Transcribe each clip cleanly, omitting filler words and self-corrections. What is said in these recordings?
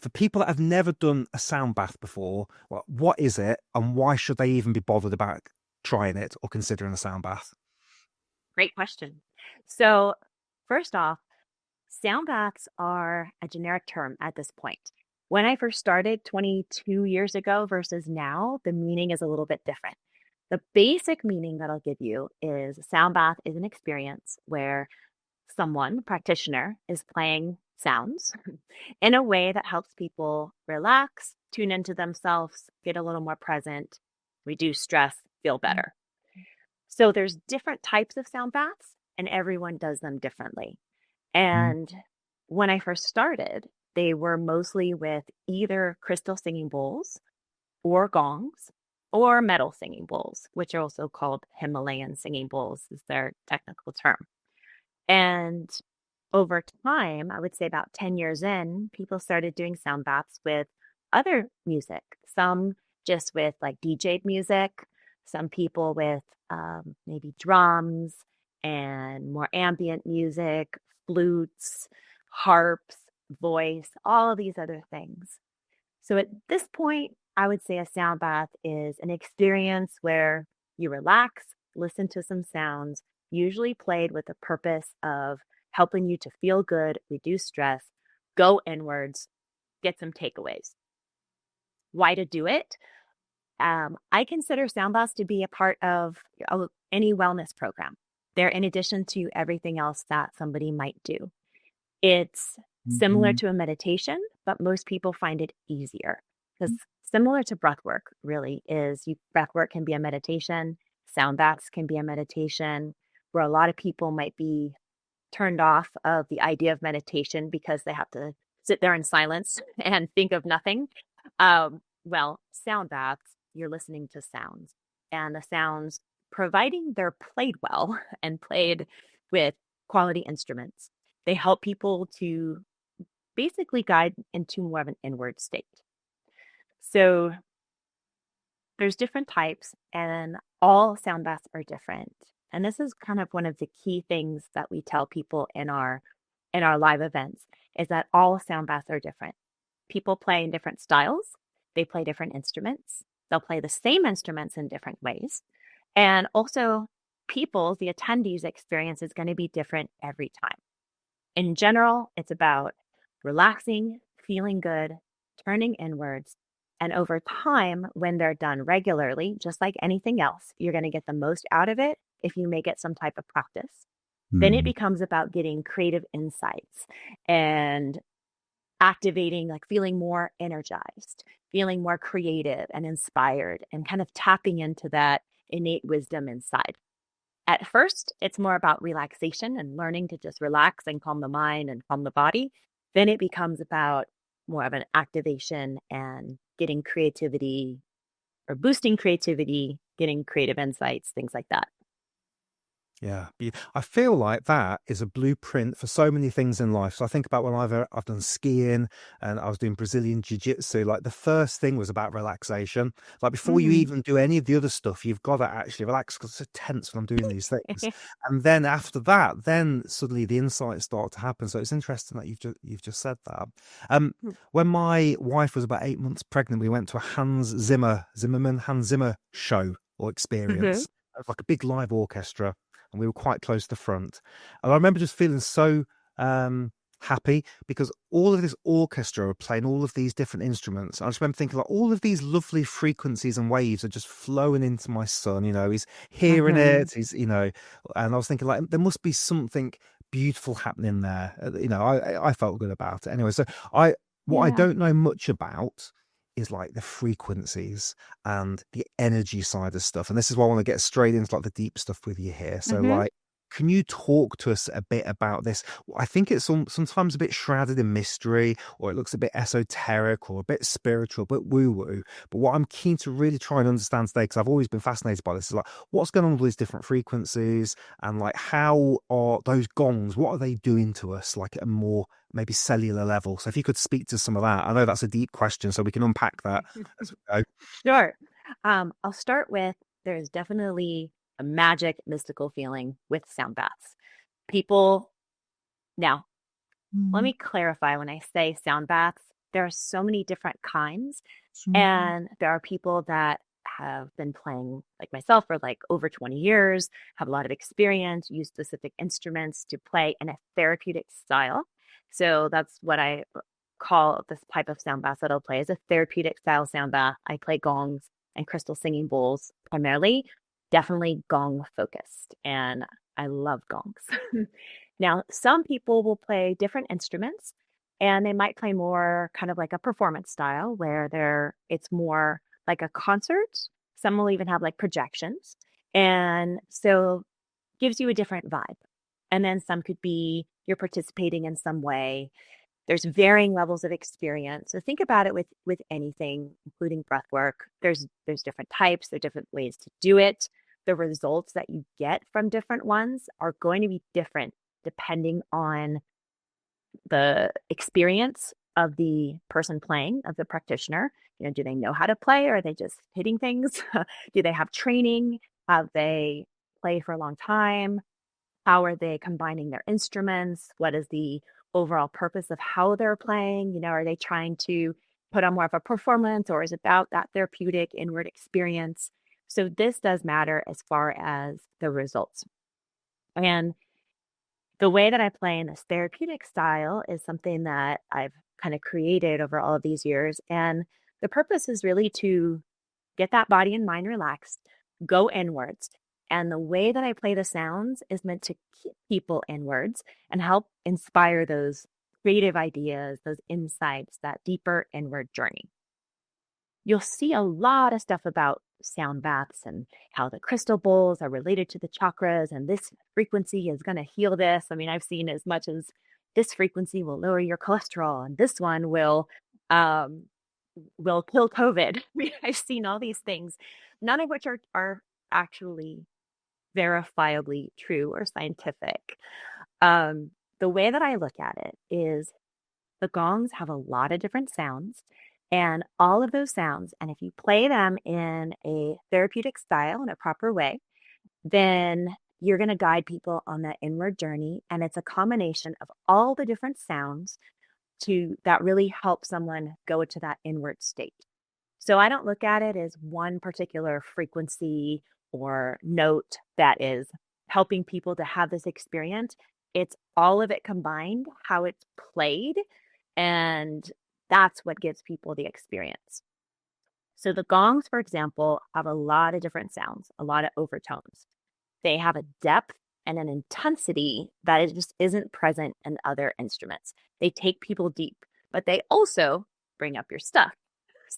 for people that have never done a sound bath before, what is it and why should they even be bothered about trying it or considering a sound bath? Great question. So, first off, sound baths are a generic term at this point. When I first started 22 years ago versus now, the meaning is a little bit different. The basic meaning that I'll give you is a sound bath is an experience where someone, a practitioner, is playing sounds in a way that helps people relax, tune into themselves, get a little more present, reduce stress, feel better. So there's different types of sound baths and everyone does them differently. Mm. And when I first started, they were mostly with either crystal singing bowls or gongs or metal singing bowls, which are also called Himalayan singing bowls, is their technical term. And over time, I would say about 10 years in, people started doing sound baths with other music, some just with like DJ'd music, some people with maybe drums and more ambient music, flutes, harps, voice, all of these other things. So at this point, I would say a sound bath is an experience where you relax, listen to some sounds, usually played with the purpose of helping you to feel good, reduce stress, go inwards, get some takeaways. Why to do it? I consider sound baths to be a part of any wellness program. They're in addition to everything else that somebody might do. It's similar Mhm. to a meditation, but most people find it easier because similar to breath work really is breath work can be a meditation, sound baths can be a meditation, where a lot of people might be turned off of the idea of meditation because they have to sit there in silence and think of nothing. Well, sound baths, you're listening to sounds, and the sounds, providing they're played well and played with quality instruments, they help people to basically guide into more of an inward state. So there's different types, and all sound baths are different. And this is kind of one of the key things that we tell people in our live events is that all sound baths are different. People play in different styles, they play different instruments, they'll play the same instruments in different ways. And also, people, the attendees' experience is going to be different every time. In general, it's about relaxing, feeling good, turning inwards. And over time, when they're done regularly, just like anything else, you're going to get the most out of it if you make it some type of practice. Then it Mm. becomes about getting creative insights and activating, like feeling more energized, feeling more creative and inspired, and kind of tapping into that innate wisdom inside. At first, it's more about relaxation and learning to just relax and calm the mind and calm the body. Then it becomes about more of an activation and getting creativity or boosting creativity, getting creative insights, things like that. Yeah, I feel like that is a blueprint for so many things in life. So I think about when I've done skiing and I was doing Brazilian jiu-jitsu, like the first thing was about relaxation. Like before you Hmm. even do any of the other stuff, you've got to actually relax because it's so tense when I'm doing these things. And then after that, then suddenly the insights start to happen. So it's interesting that you've just said that. Um, when my wife was about 8 months pregnant, we went to a Hans Zimmer show or Hmm. experience. It was like a big live orchestra and we were quite close to the front. And I remember just feeling so happy because all of this orchestra were playing all of these different instruments. I just remember thinking like all of these lovely frequencies and waves are just flowing into my son. He's hearing Hmm. it. And I was thinking like there must be something beautiful happening there. I felt good about it anyway. So what I Yeah. don't know much about is like the frequencies and the energy side of stuff. And this is why I want to get straight into like the deep stuff with you here. So Hmm. like, can you talk to us a bit about this? I think it's sometimes a bit shrouded in mystery, or it looks a bit esoteric, or a bit spiritual, but woo-woo. But what I'm keen to really try and understand today, because I've always been fascinated by this, is like what's going on with these different frequencies, and like how are those gongs? What are they doing to us, like at a more maybe cellular level? So if you could speak to some of that, I know that's a deep question, so we can unpack that as we go. Sure. I'll start with there's definitely a magic, mystical feeling with sound baths. People, now, let me clarify when I say sound baths, there are so many different kinds. And there are people that have been playing, like myself, for like over 20 years, have a lot of experience, use specific instruments to play in a therapeutic style. So that's what I call this type of sound bath that I'll play, is a therapeutic style sound bath. I play gongs and crystal singing bowls primarily, definitely gong focused. And I love gongs. Now, some people will play different instruments and they might play more kind of like a performance style where it's more like a concert. Some will even have like projections. And so gives you a different vibe. And then some could be you're participating in some way. There's varying levels of experience. So think about it with anything, including breath work. There's different types, there are different ways to do it. The results that you get from different ones are going to be different depending on the experience of the person playing, of the practitioner. Do they know how to play, or are they just hitting things? Do they have training? Have they played for a long time? How are they combining their instruments? What is the overall purpose of how they're playing? Are they trying to put on more of a performance, or is it about that therapeutic inward experience? So this does matter as far as the results. And the way that I play in this therapeutic style is something that I've kind of created over all of these years. And the purpose is really to get that body and mind relaxed, go inwards. And the way that I play the sounds is meant to keep people inwards and help inspire those creative ideas, those insights, that deeper inward journey. You'll see a lot of stuff about sound baths and how the crystal bowls are related to the chakras, and this frequency is going to heal this. I mean, I've seen as much as this frequency will lower your cholesterol, and this one will kill COVID. I mean, I've seen all these things, none of which are actually verifiably true or scientific. The way that I look at it is the gongs have a lot of different sounds, and all of those sounds, and if you play them in a therapeutic style in a proper way, then you're going to guide people on that inward journey. And it's a combination of all the different sounds that really help someone go into that inward state. So I don't look at it as one particular frequency or note that is helping people to have this experience. It's all of it combined, how it's played, and that's what gives people the experience. So the gongs, for example, have a lot of different sounds, a lot of overtones. They have a depth and an intensity that it just isn't present in other instruments. They take people deep, but they also bring up your stuff.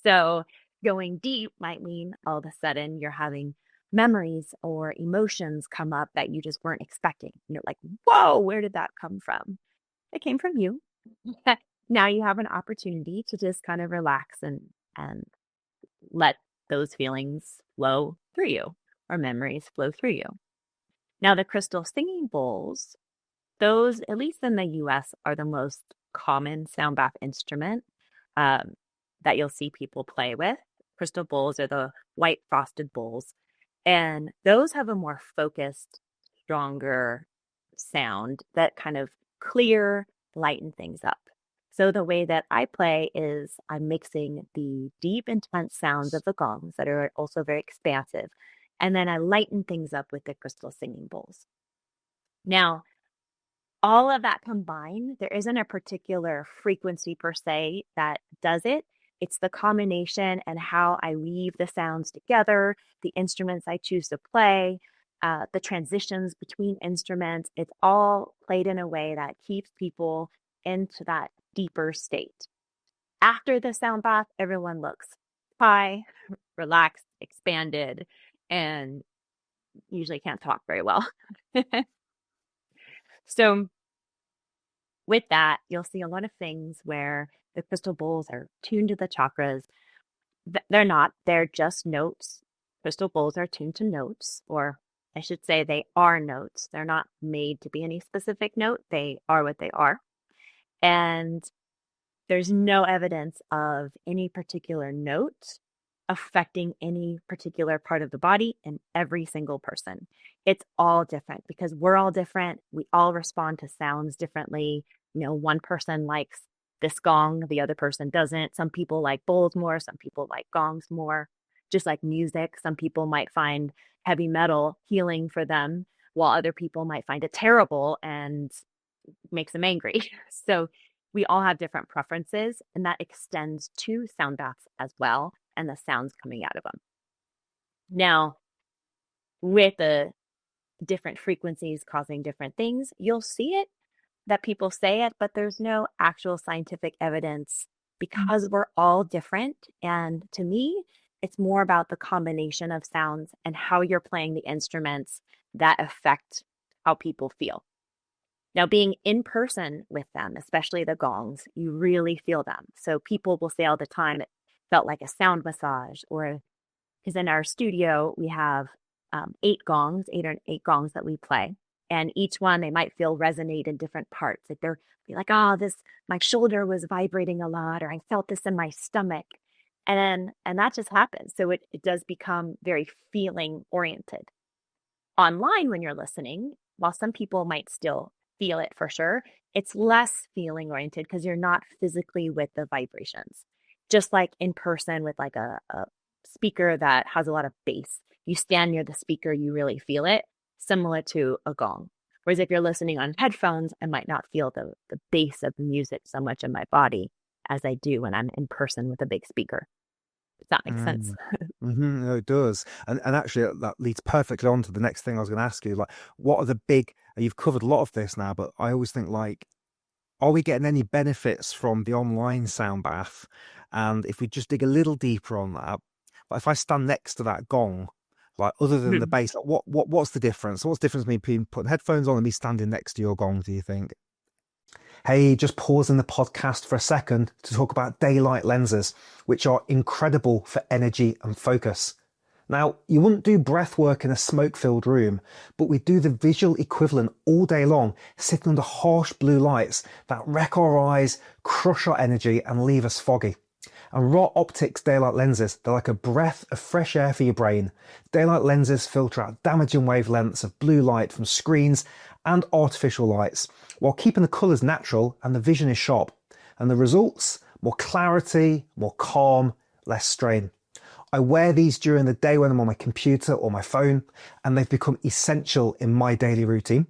So going deep might mean all of a sudden you're having memories or emotions come up that you just weren't expecting. You're like, whoa, where did that come from? It came from you. Now you have an opportunity to just kind of relax and let those feelings flow through you, or memories flow through you. Now, the crystal singing bowls, those, at least in the US, are the most common sound bath instrument that you'll see people play with. Crystal bowls are the white frosted bowls, and those have a more focused, stronger sound that kind of lighten things up. So the way that I play is I'm mixing the deep, intense sounds of the gongs that are also very expansive, and then I lighten things up with the crystal singing bowls. Now, all of that combined, there isn't a particular frequency per se that does it. It's the combination and how I weave the sounds together, the instruments I choose to play, the transitions between instruments. It's all played in a way that keeps people into that deeper state. After the sound bath, everyone looks high, relaxed, expanded, and usually can't talk very well. So with that, you'll see a lot of things where the crystal bowls are tuned to the chakras. They're not, they're just notes. Crystal bowls are tuned to notes, or I should say they are notes. They're not made to be any specific note. They are what they are. And there's no evidence of any particular note affecting any particular part of the body in every single person. It's all different because we're all different. We all respond to sounds differently. One person likes this gong, the other person doesn't. Some people like bowls more, some people like gongs more. Just like music, some people might find heavy metal healing for them, while other people might find it terrible and makes them angry. So we all have different preferences, and that extends to sound baths as well and the sounds coming out of them. Now, with the different frequencies causing different things, you'll see it that people say it, but there's no actual scientific evidence because we're all different. And to me, it's more about the combination of sounds and how you're playing the instruments that affect how people feel. Now, being in person with them, especially the gongs, you really feel them. So people will say all the time it felt like a sound massage, or because in our studio, we have eight gongs that we play. And each one, they might feel resonate in different parts. Like they're be like, oh, my shoulder was vibrating a lot, or I felt this in my stomach. And that just happens. So it does become very feeling oriented. Online, when you're listening, while some people might still feel it for sure, it's less feeling oriented because you're not physically with the vibrations. Just like in person with like a speaker that has a lot of bass. You stand near the speaker, you really feel it, similar to a gong. Whereas if you're listening on headphones, I might not feel the bass of the music so much in my body as I do when I'm in person with a big speaker. Does that make sense? No, it does. And actually that leads perfectly on to the next thing I was going to ask you. Like, what are the big, you've covered a lot of this now, but I always think like, are we getting any benefits from the online sound bath? And if we just dig a little deeper on that, like if I stand next to that gong, like other than the bass, like what's the difference? What's the difference between putting headphones on and me standing next to your gong, do you think? Hey, just pausing the podcast for a second to talk about daylight lenses, which are incredible for energy and focus. Now, you wouldn't do breath work in a smoke-filled room, but we do the visual equivalent all day long, sitting under harsh blue lights that wreck our eyes, crush our energy, and leave us foggy. And raw optics daylight lenses, they're like a breath of fresh air for your brain. Daylight lenses filter out damaging wavelengths of blue light from screens and artificial lights, while keeping the colours natural and the vision is sharp. And the results? More clarity, more calm, less strain. I wear these during the day when I'm on my computer or my phone, and they've become essential in my daily routine.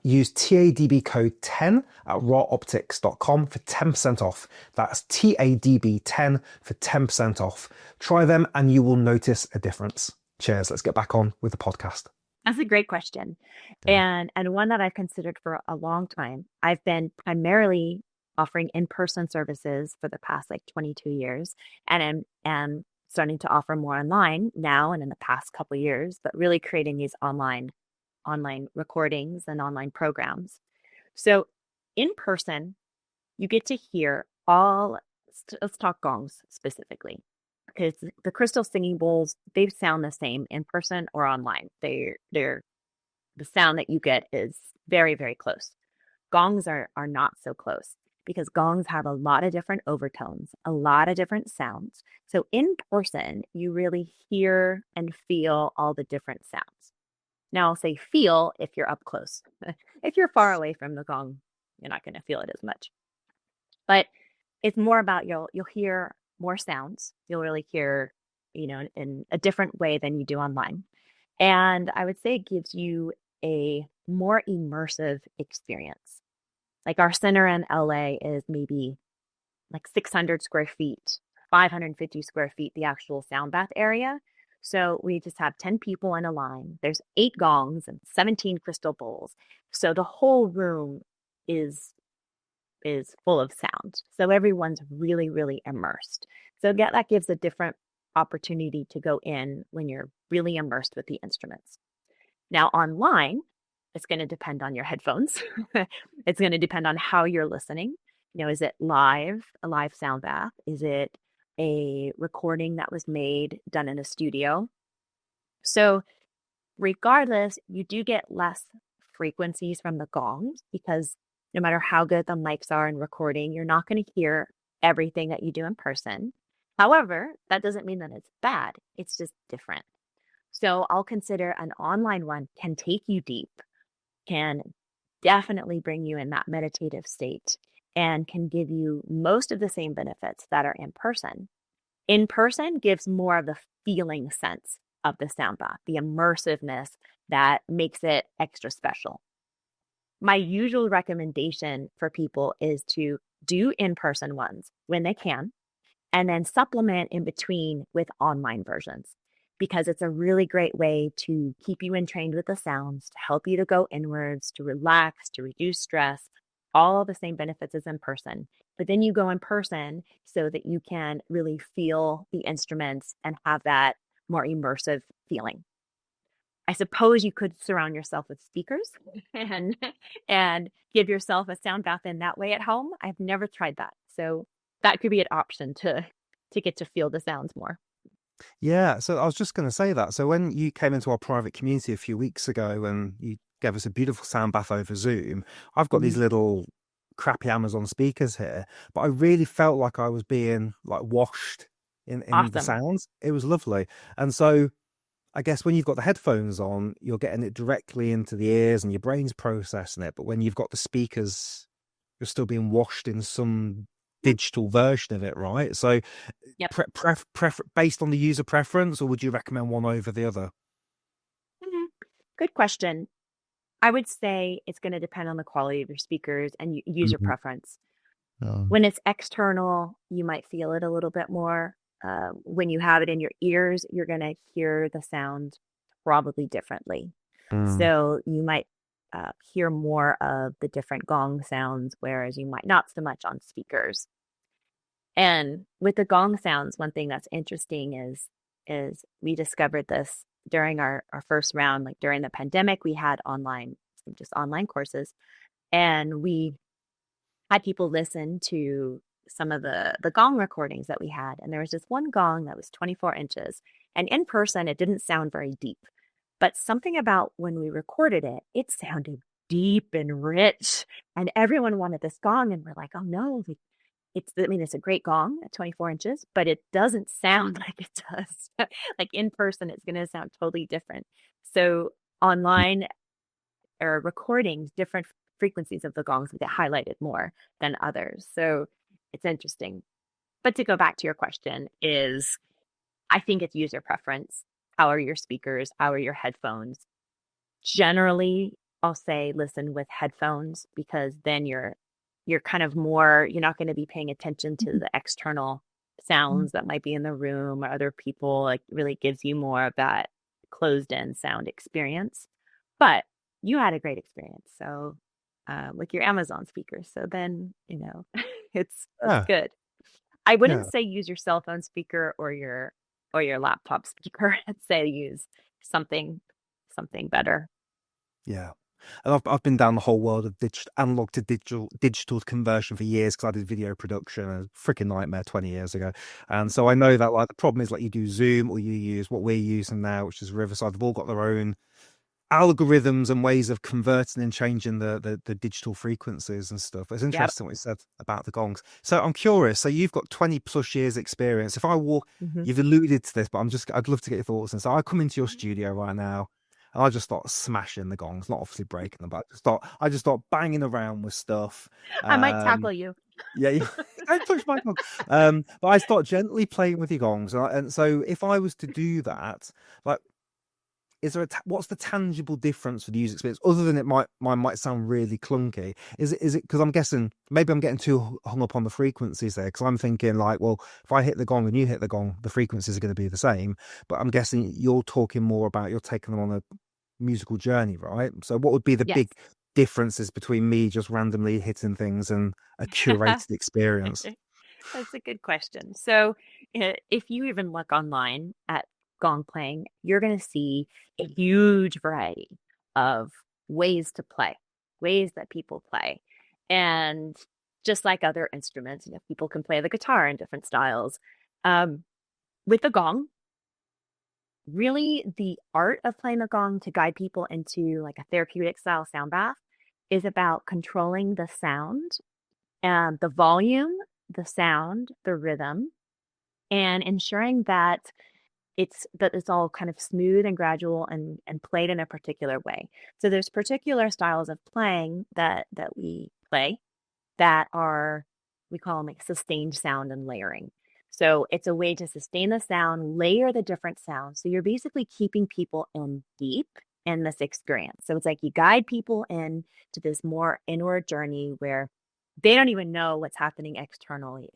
Use TADB code 10 at rawoptics.com for 10% off. That's TADB 10 for 10% off. Try them and you will notice a difference. Cheers. Let's get back on with the podcast. That's a great question. Yeah. And one that I've considered for a long time. I've been primarily offering in-person services for the past like 22 years, and am starting to offer more online now and in the past couple of years, but really creating these online recordings and online programs. So in person, you get to hear let's talk gongs specifically, because the crystal singing bowls, they sound the same in person or online. They're the sound that you get is very, very close. Gongs are not so close because gongs have a lot of different overtones, a lot of different sounds. So in person, you really hear and feel all the different sounds. Now, I'll say feel if you're up close. If you're far away from the gong, you're not going to feel it as much. But it's more about you'll hear more sounds. You'll really hear, in a different way than you do online. And I would say it gives you a more immersive experience. Like our center in LA is maybe like 600 square feet, 550 square feet, the actual sound bath area. So we just have 10 people in a line. There's 8 gongs and 17 crystal bowls. So the whole room is full of sound. So everyone's really, really immersed. So that gives a different opportunity to go in when you're really immersed with the instruments. Now online, it's going to depend on your headphones. It's going to depend on how you're listening. Is it a live sound bath? Is it a recording that was done in a studio? So regardless, you do get less frequencies from the gongs because no matter how good the mics are in recording, you're not going to hear everything that you do in person. However, that doesn't mean that it's bad. It's just different. So I'll consider an online one can take you deep, can definitely bring you in that meditative state. and can give you most of the same benefits that are in person. In person gives more of the feeling sense of the sound bath, the immersiveness that makes it extra special. My usual recommendation for people is to do in-person ones when they can, and then supplement in between with online versions because it's a really great way to keep you entrained with the sounds, to help you to go inwards, to relax, to reduce stress, all the same benefits as in person. But then you go in person so that you can really feel the instruments and have that more immersive feeling. I suppose you could surround yourself with speakers and and give yourself a sound bath in that way at home. I've never tried that. So that could be an option to get to feel the sounds more. Yeah, so I was just going to say that. So when you came into our private community a few weeks ago and you gave us a beautiful sound bath over Zoom, I've got these Mhm. little crappy Amazon speakers here, but I really felt like I was being like washed in the Awesome. sounds. It was lovely. And so I guess when you've got the headphones on, you're getting it directly into the ears and your brain's processing it. But when you've got the speakers, you're still being washed in some Mhm. digital version of it, right? So Yep. based on the user preference, or would you recommend one over the other? Mhm. Good question. I would say it's going to depend on the quality of your speakers and user Mhm. preference. Um, When it's external, you might feel it a little bit more. When you have it in your ears, you're going to hear the sound probably differently. mm, So you might hear more of the different gong sounds, whereas you might not so much on speakers. And with the gong sounds, one thing that's interesting is we discovered this during our first round, like during the pandemic, we had just online courses, and we had people listen to some of the gong recordings that we had. And there was this one gong that was 24 inches. And in person, it didn't sound very deep. But something about when we recorded it, it sounded deep and rich. And everyone wanted this gong. And we're like, oh no, I mean, it's a great gong at 24 inches, but it doesn't sound like it does. Like in person, it's going to sound totally different. So online or recordings, different frequencies of the gongs get highlighted more than others. So it's interesting. But to go back to your question is I think it's user preference. How are your speakers? How are your headphones? Generally, I'll say listen with headphones because then you're kind of more you're not going to be paying attention to the external sounds that might be in the room or other people. Like really gives you more of that closed in sound experience. But you had a great experience. So with your Amazon speakers. So then, it's yeah, good. I wouldn't yeah, say use your cell phone speaker or your laptop speaker. I'd say use something something better. yeah. And I've been down the whole world of analog to digital conversion for years because I did video production, a freaking nightmare 20 years ago. And so I know that like the problem is like you do Zoom or you use what we're using now, which is Riverside. They've all got their own algorithms and ways of converting and changing the digital frequencies and stuff. It's Yep. interesting what you said about the gongs. So I'm curious. So you've got 20 plus years experience. If I walk, Hmm. you've alluded to this, but I'd love to get your thoughts. And so I come into your studio right now and I just start smashing the gongs, not obviously breaking them, but I just start banging around with stuff. I might Um, tackle you. yeah, don't touch my gong. But I start gently playing with your gongs. And so if I was to do that, like, is there what's the tangible difference for the user experience other than mine might sound really clunky? Is it because I'm guessing maybe I'm getting too hung up on the frequencies there because I'm thinking like, well, if I hit the gong and you hit the gong, the frequencies are going to be the same. But I'm guessing you're talking more about you're taking them on a musical journey, right? So what would be the Yes. big differences between me just randomly hitting things and a curated experience? That's a good question. So, if you even look online at gong playing, you're going to see a huge variety of ways to play, ways that people play. And just like other instruments, people can play the guitar in different styles. Um, with the gong, really the art of playing the gong to guide people into like a therapeutic style sound bath is about controlling the sound and the volume, the sound, the rhythm, and ensuring that it's all kind of smooth and gradual and played in a particular way. So there's particular styles of playing that we play that are, we call them like sustained sound and layering. So it's a way to sustain the sound, layer the different sounds. So you're basically keeping people in deep in this experience. So it's like you guide people in to this more inward journey where they don't even know what's happening externally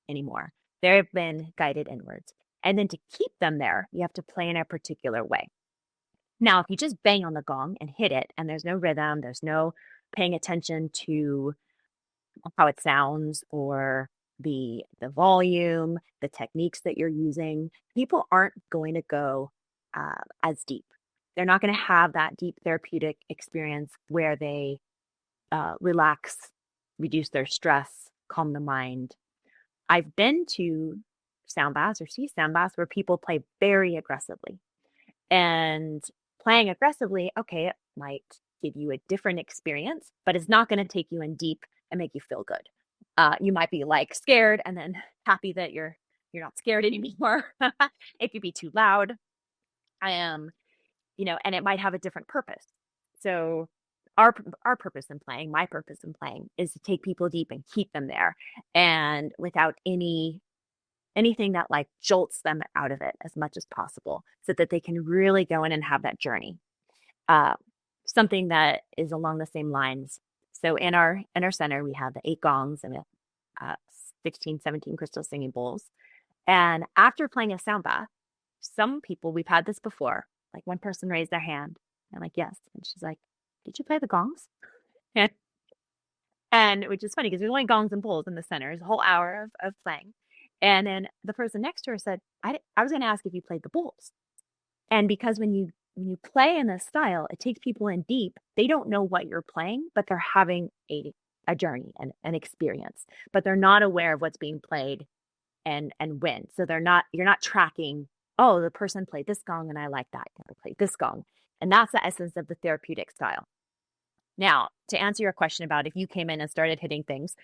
anymore. They've been guided inwards. And then to keep them there, you have to play in a particular way. Now, if you just bang on the gong and hit it and there's no rhythm, there's no paying attention to how it sounds or the volume, the techniques that you're using, people aren't going to go as deep. They're not going to have that deep therapeutic experience where they relax, reduce their stress, calm the mind. I've been to sound baths or see sound baths where people play very aggressively. And playing aggressively, okay, it might give you a different experience, but it's not going to take you in deep and make you feel good. You might be like scared and then happy that you're not scared anymore. It could be too loud. I am, and it might have a different purpose. So our purpose in playing, my purpose in playing, is to take people deep and keep them there, and without anything that like jolts them out of it as much as possible, so that they can really go in and have that journey. Something that is along the same lines. So in our center, we have the 8 gongs and 16, 17 crystal singing bowls. And after playing a sound bath, some people, we've had this before, like one person raised their hand. I'm like, yes. And she's like, did you play the gongs? And which is funny because there's only gongs and bowls in the center. It's a whole hour of playing. And then the person next to her said, I was going to ask if you played the bowls. And because when you play in this style, it takes people in deep. They don't know what you're playing, but they're having a journey and an experience, but they're not aware of what's being played and when. So you're not tracking, oh, the person played this gong and I like that. I played this gong. And that's the essence of the therapeutic style. Now, to answer your question about if you came in and started hitting things,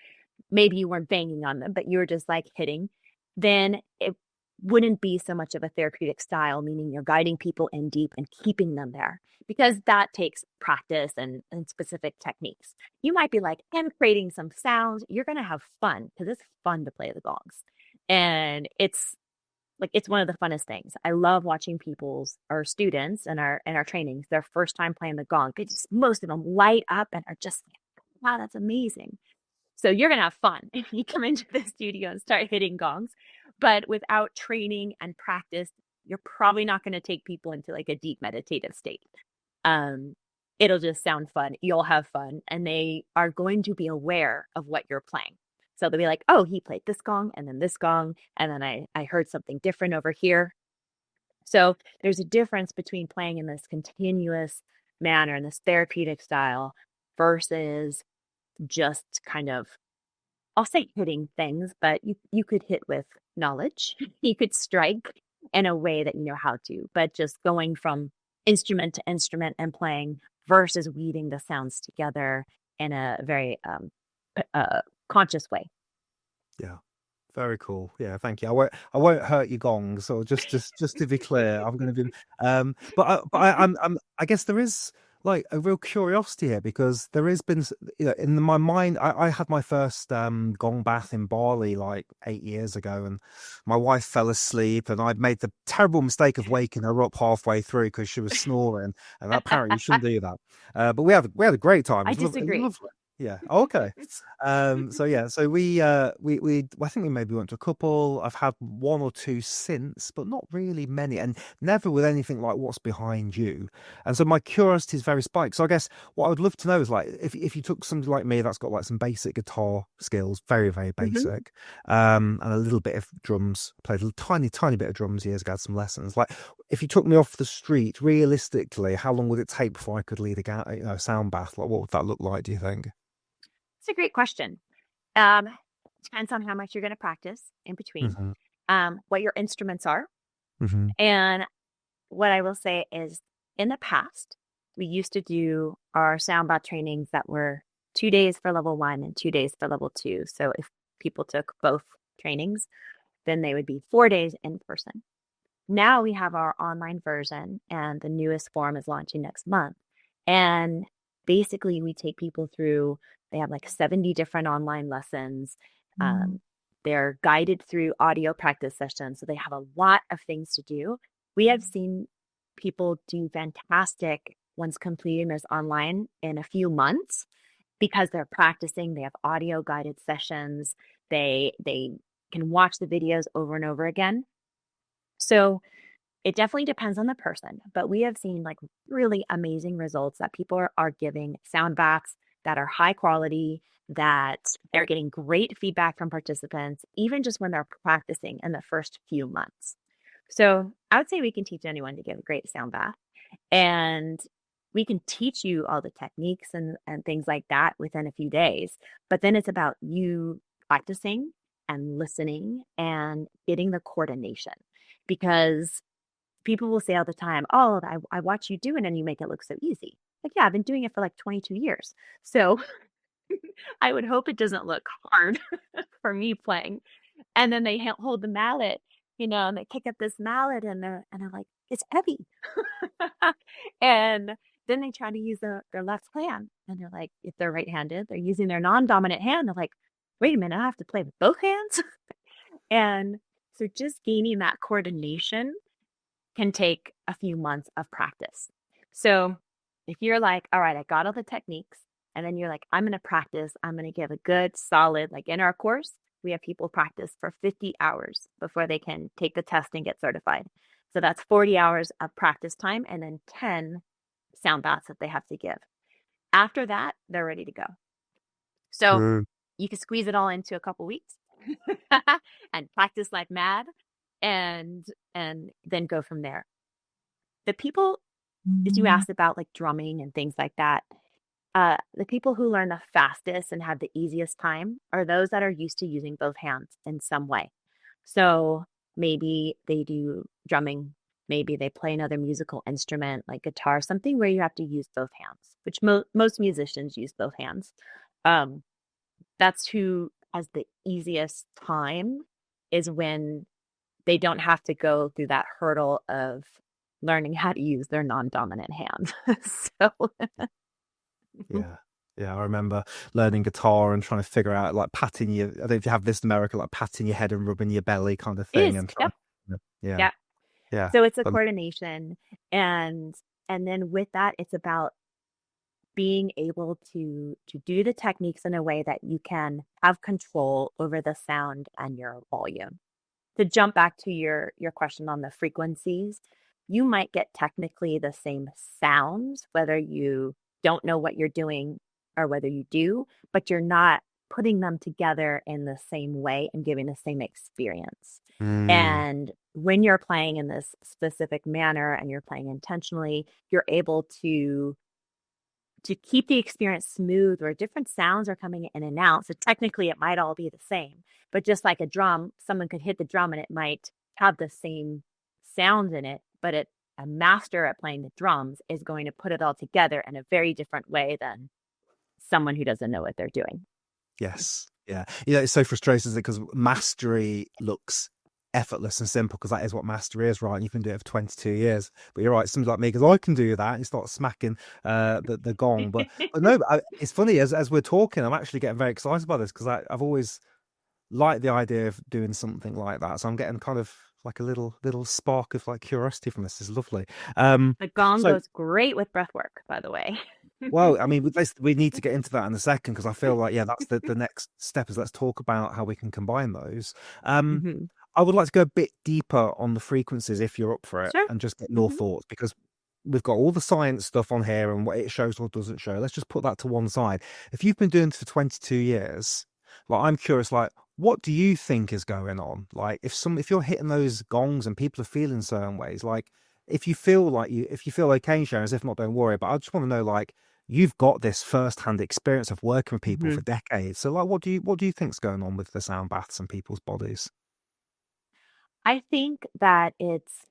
maybe you weren't banging on them, but you were just like hitting, then it wouldn't be so much of a therapeutic style, meaning you're guiding people in deep and keeping them there, because that takes practice and specific techniques. You might be like, I'm creating some sounds. You're going to have fun because it's fun to play the gongs. And it's one of the funnest things. I love watching our students and our trainings, their first time playing the gong. Most of them light up and are just like, wow, that's amazing. So you're going to have fun if you come into the studio and start hitting gongs. But without training and practice, you're probably not going to take people into like a deep meditative state. It'll just sound fun. You'll have fun. And they are going to be aware of what you're playing. So they'll be like, oh, he played this gong and then this gong. And then I heard something different over here. So there's a difference between playing in this continuous manner, in this therapeutic style, versus just kind of, I'll say hitting things, but you could hit with knowledge. You could strike in a way that you know how to, but just going from instrument to instrument and playing versus weaving the sounds together in a very conscious way. Yeah. Very cool. Yeah, thank you. I won't hurt your gongs. So just to be clear, I'm going to be. I guess there is like a real curiosity here, because there has been, in my mind, I had my first gong bath in Bali like 8 years ago, and my wife fell asleep, and I'd made the terrible mistake of waking her up halfway through because she was snoring, and apparently you shouldn't do that. But we had a great time. I It was disagree. lovely. Yeah. Okay. So yeah. So we I think we maybe went to a couple. I've had one or two since, but not really many, and never with anything like what's behind you. And so my curiosity is very spiked. So I guess what I would love to know is like if you took somebody like me that's got like some basic guitar skills, very very Mhm. basic, and a little bit of drums. Played a tiny bit of drums years ago. Had some lessons. Like if you took me off the street, realistically, how long would it take before I could lead a sound bath? Like what would that look like? Do you think? It's a great question. Um, Depends on how much you're going to practice in between, Hmm. what your instruments are. Hmm. And what I will say is, in the past, we used to do our sound bath trainings that were 2 days for level 1 and 2 days for level 2. So if people took both trainings, then they would be 4 days in person. Now we have our online version, and the newest form is launching next month. And basically, we take people through They have like 70 different online lessons. Um, they're guided through audio practice sessions. So they have a lot of things to do. We have seen people do fantastic once completing this online in a few months because they're practicing. They have audio guided sessions. They can watch the videos over and over again. So it definitely depends on the person, but we have seen like really amazing results that people are giving sound baths that are high quality, that they're getting great feedback from participants, even just when they're practicing in the first few months. So I would say we can teach anyone to give a great sound bath, and we can teach you all the techniques and things like that within a few days. But then it's about you practicing and listening and getting the coordination, because people will say all the time, "Oh, I watch you do it and you make it look so easy." Like, yeah, I've been doing it for like 22 years. So I would hope it doesn't look hard for me playing. And then they hold the mallet, and they kick up this mallet and they're like, "It's heavy." And then they try to use their left hand, and they're like, if they're right-handed, they're using their non-dominant hand. They're like, "Wait a minute, I have to play with both hands." And so just gaining that coordination can take a few months of practice. So if you're like, all right, I got all the techniques, and then you're like, I'm going to practice, I'm going to give a good solid, like in our course, we have people practice for 50 hours before they can take the test and get certified. So that's 40 hours of practice time and then 10 sound baths that they have to give. After that, they're ready to go. So Mm. you can squeeze it all into a couple weeks and practice like mad, and then go from there. The people, as you asked about like drumming and things like that, the people who learn the fastest and have the easiest time are those that are used to using both hands in some way. So maybe they do drumming, maybe they play another musical instrument like guitar, something where you have to use both hands, which most musicians use both hands. Um, that's who has the easiest time, is when they don't have to go through that hurdle of learning how to use their non-dominant hand. So Yeah. Yeah, I remember learning guitar and trying to figure out like patting your, I don't know if you have this in America, like patting your head and rubbing your belly kind of it thing is. and trying. Yep. Yeah. Yep. Yeah. So it's a But coordination, and then with that, it's about being able to do the techniques in a way that you can have control over the sound and your volume. To jump back to your question on the frequencies, you might get technically the same sounds, whether you don't know what you're doing or whether you do, but you're not putting them together in the same way and giving the same experience. mm, And when you're playing in this specific manner and you're playing intentionally, you're able to keep the experience smooth, where different sounds are coming in and out. So technically it might all be the same, but just like a drum, someone could hit the drum and it might have the same sounds in it, but a master at playing the drums is going to put it all together in a very different way than someone who doesn't know what they're doing. yes. Yeah. It's so frustrating because mastery looks effortless and simple because that is what mastery is, right? And you've been doing it for 22 years. But you're right, somebody like me, because I can do that and start smacking the gong. But no, it's funny as we're talking, I'm actually getting very excited about this because I've always liked the idea of doing something like that. So I'm getting kind of like a little spark of like curiosity from this. It's lovely. The gong So goes great with breath work, by the way. well, I mean, we need to get into that in a second because I feel like, yeah, that's the next step is let's talk about how we can combine those. Um, Hmm. I would like to go a bit deeper on the frequencies if you're up for it Sure. and just get your Hmm. thoughts because we've got all the science stuff on here and what it shows or doesn't show. Let's just put that to one side. If you've been doing this for 22 years, like I'm curious, like what do you think is going on? Like if you're hitting those gongs and people are feeling certain ways, like if you feel okay, Sharon, as if not, don't worry. But I just want to know, like, you've got this first-hand experience of working with people Hmm. for decades. So like what do you think's going on with the sound baths and people's bodies? I think that it's,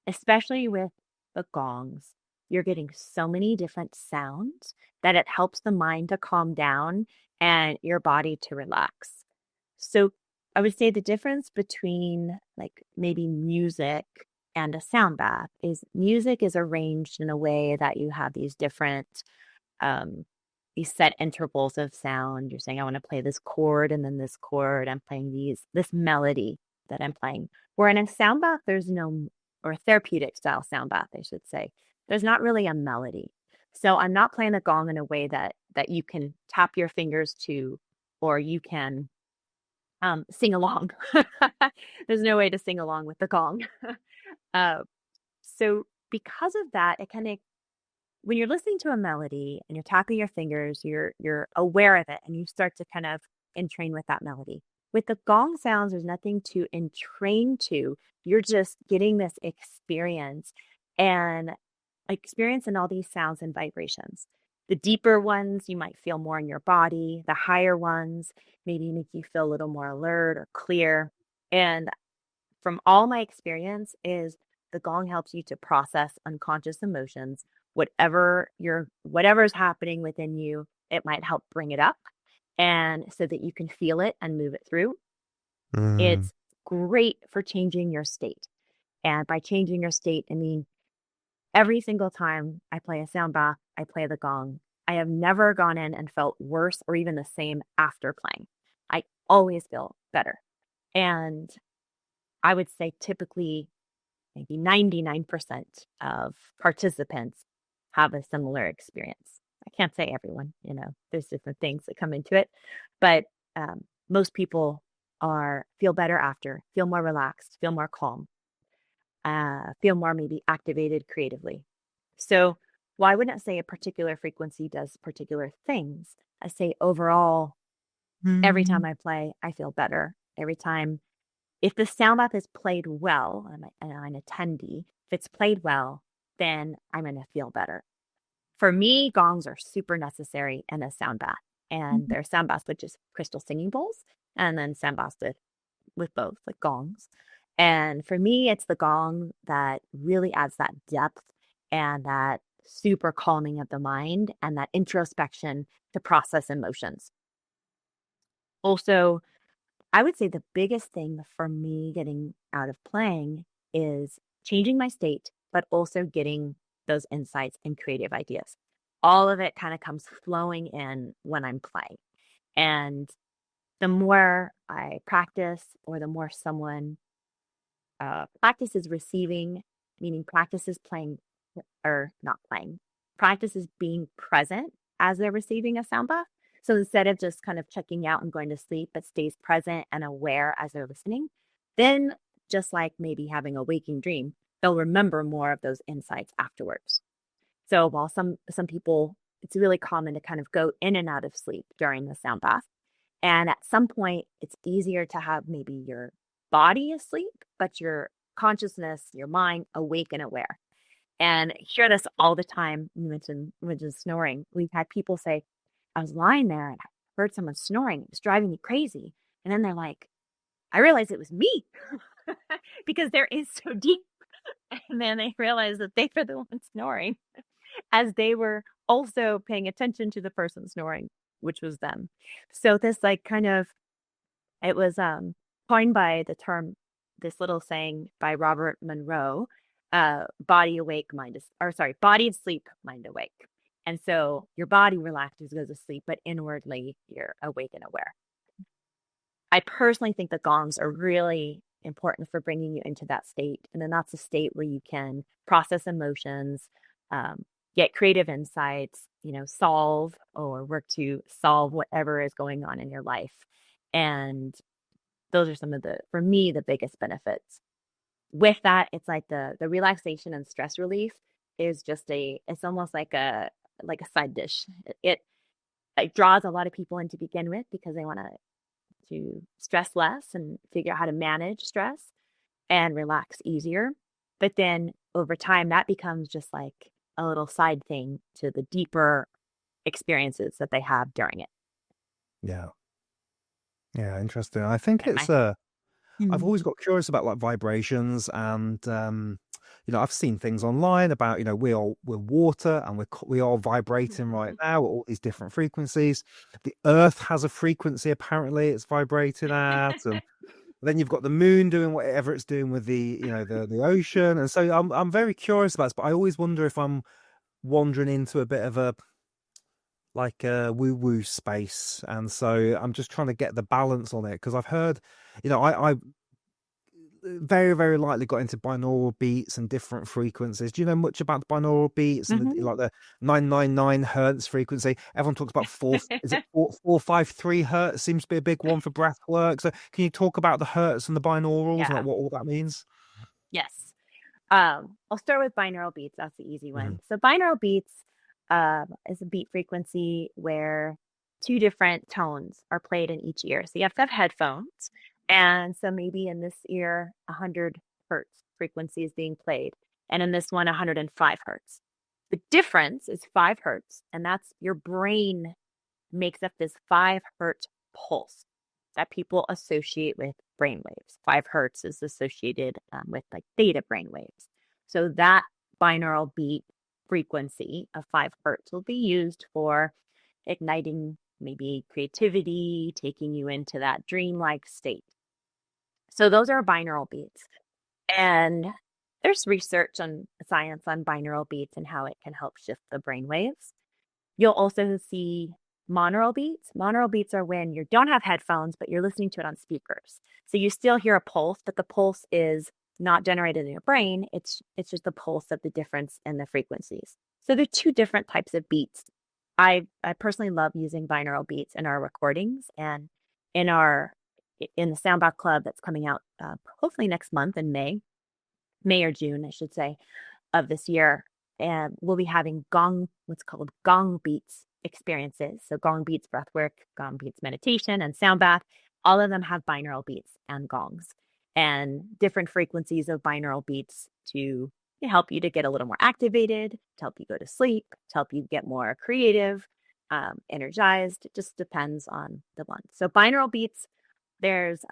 especially with the gongs, you're getting so many different sounds that it helps the mind to calm down and your body to relax. So I would say the difference between like maybe music and a sound bath is music is arranged in a way that you have these different um, these set intervals of sound. You're saying, I want to play this chord and then this chord. I'm playing this melody that I'm playing. Where in a sound bath, there's no, or therapeutic style sound bath, I should say, there's not really a melody. So I'm not playing the gong in a way that you can tap your fingers to, or you can sing along. There's no way to sing along with the gong. uh, so because of that, it kind of, when you're listening to a melody and you're tapping your fingers, you're aware of it and you start to kind of entrain with that melody. With the gong sounds, there's nothing to entrain to. You're just getting this and experience in all these sounds and vibrations. The deeper ones you might feel more in your body. The higher ones maybe make you feel a little more alert or clear. And from all my experience is the gong helps you to process unconscious emotions. Whatever is happening within you, it might help bring it up and so that you can feel it and move it through. Mm. It's great for changing your state. And by changing your state, I mean every single time I play a sound bath, I play the gong. I have never gone in and felt worse or even the same after playing. I always feel better. And I would say typically maybe 99% of participants have a similar experience. I can't say everyone, there's different things that come into it, but most people feel better after, feel more relaxed, feel more calm, feel more maybe activated creatively. So why wouldn't I say a particular frequency does particular things? I say overall, every time I play, I feel better. Every time, if the sound bath is played well, and I'm an attendee, if it's played well, then I'm going to feel better. For me, gongs are super necessary in a sound bath. And there are sound baths with just crystal singing bowls, and then sound baths with both, like gongs. And for me, it's the gong that really adds that depth and that super calming of the mind and that introspection to process emotions. Also, I would say the biggest thing for me getting out of playing is changing my state, but also getting those insights and creative ideas. All of it kind of comes flowing in when I'm playing. And the more I practice, or the more someone practices receiving, meaning practices playing or not playing, practices being present as they're receiving a sound bath. So instead of just kind of checking out and going to sleep, but stays present and aware as they're listening, then just like maybe having a waking dream, they'll remember more of those insights afterwards. So while some people, it's really common to kind of go in and out of sleep during the sound bath. And at some point, it's easier to have maybe your body asleep, but your consciousness, your mind awake and aware. And I hear this all the time. You mentioned snoring. We've had people say, I was lying there and I heard someone snoring. It was driving me crazy. And then they're like, I realized it was me because they're in so deep. And then they realize that they were the ones snoring as they were also paying attention to the person snoring, which was them. So this like kind of, it was coined by the term, this little saying by Robert Monroe, body awake, body asleep, mind awake. And so your body relaxes, goes to sleep, but inwardly you're awake and aware. I personally think the gongs are really important for bringing you into that state. And then that's a state where you can process emotions, get creative insights, solve or work to solve whatever is going on in your life. And those are some of for me, the biggest benefits. With that, it's like the relaxation and stress relief is just it's almost like a side dish. It draws a lot of people in to begin with because they want to stress less and figure out how to manage stress and relax easier. But then over time, that becomes just like a little side thing to the deeper experiences that they have during it. Yeah. Yeah, interesting. I think Am I? it's I've always got curious about like vibrations and I've seen things online about we're water and we are vibrating right now at all these different frequencies. The earth has a frequency apparently it's vibrating at, and then you've got the moon doing whatever it's doing with the ocean. And so I'm very curious about this, but I always wonder if I'm wandering into a bit of a like a woo woo space, and so I'm just trying to get the balance on it because I've heard, I very likely got into binaural beats and different frequencies. Do you know much about the binaural beats and Hmm. like the 999 hertz frequency? Everyone talks about is it 453 hertz seems to be a big one for breath work. So can you talk about the hertz and the binaurals and like Yeah. what all that means? Yes. I'll start with binaural beats. That's the easy Hmm. one. So binaural beats is a beat frequency where two different tones are played in each ear. So you have to have headphones, and so maybe in this ear, 100 hertz frequency is being played, and in this one, 105 hertz. The difference is 5 hertz, and that's your brain makes up this 5 hertz pulse that people associate with brain waves. 5 hertz is associated with like theta brain waves. So that binaural beat frequency of 5 hertz will be used for igniting maybe creativity, taking you into that dreamlike state. So those are binaural beats. And there's research on science on binaural beats and how it can help shift the brain waves. You'll also see monaural beats. Monaural beats are when you don't have headphones, but you're listening to it on speakers. So you still hear a pulse, but the pulse is not generated in your brain. It's just the pulse of the difference in the frequencies. So there are two different types of beats. I personally love using binaural beats in our recordings and in our in the Soundbath Club that's coming out hopefully next month in May or June, I should say, of this year, and we'll be having what's called gong beats experiences. So gong beats breathwork, gong beats meditation, and sound bath. All of them have binaural beats and gongs, and different frequencies of binaural beats to help you to get a little more activated, to help you go to sleep, to help you get more creative, energized. It just depends on the one. So binaural beats, there's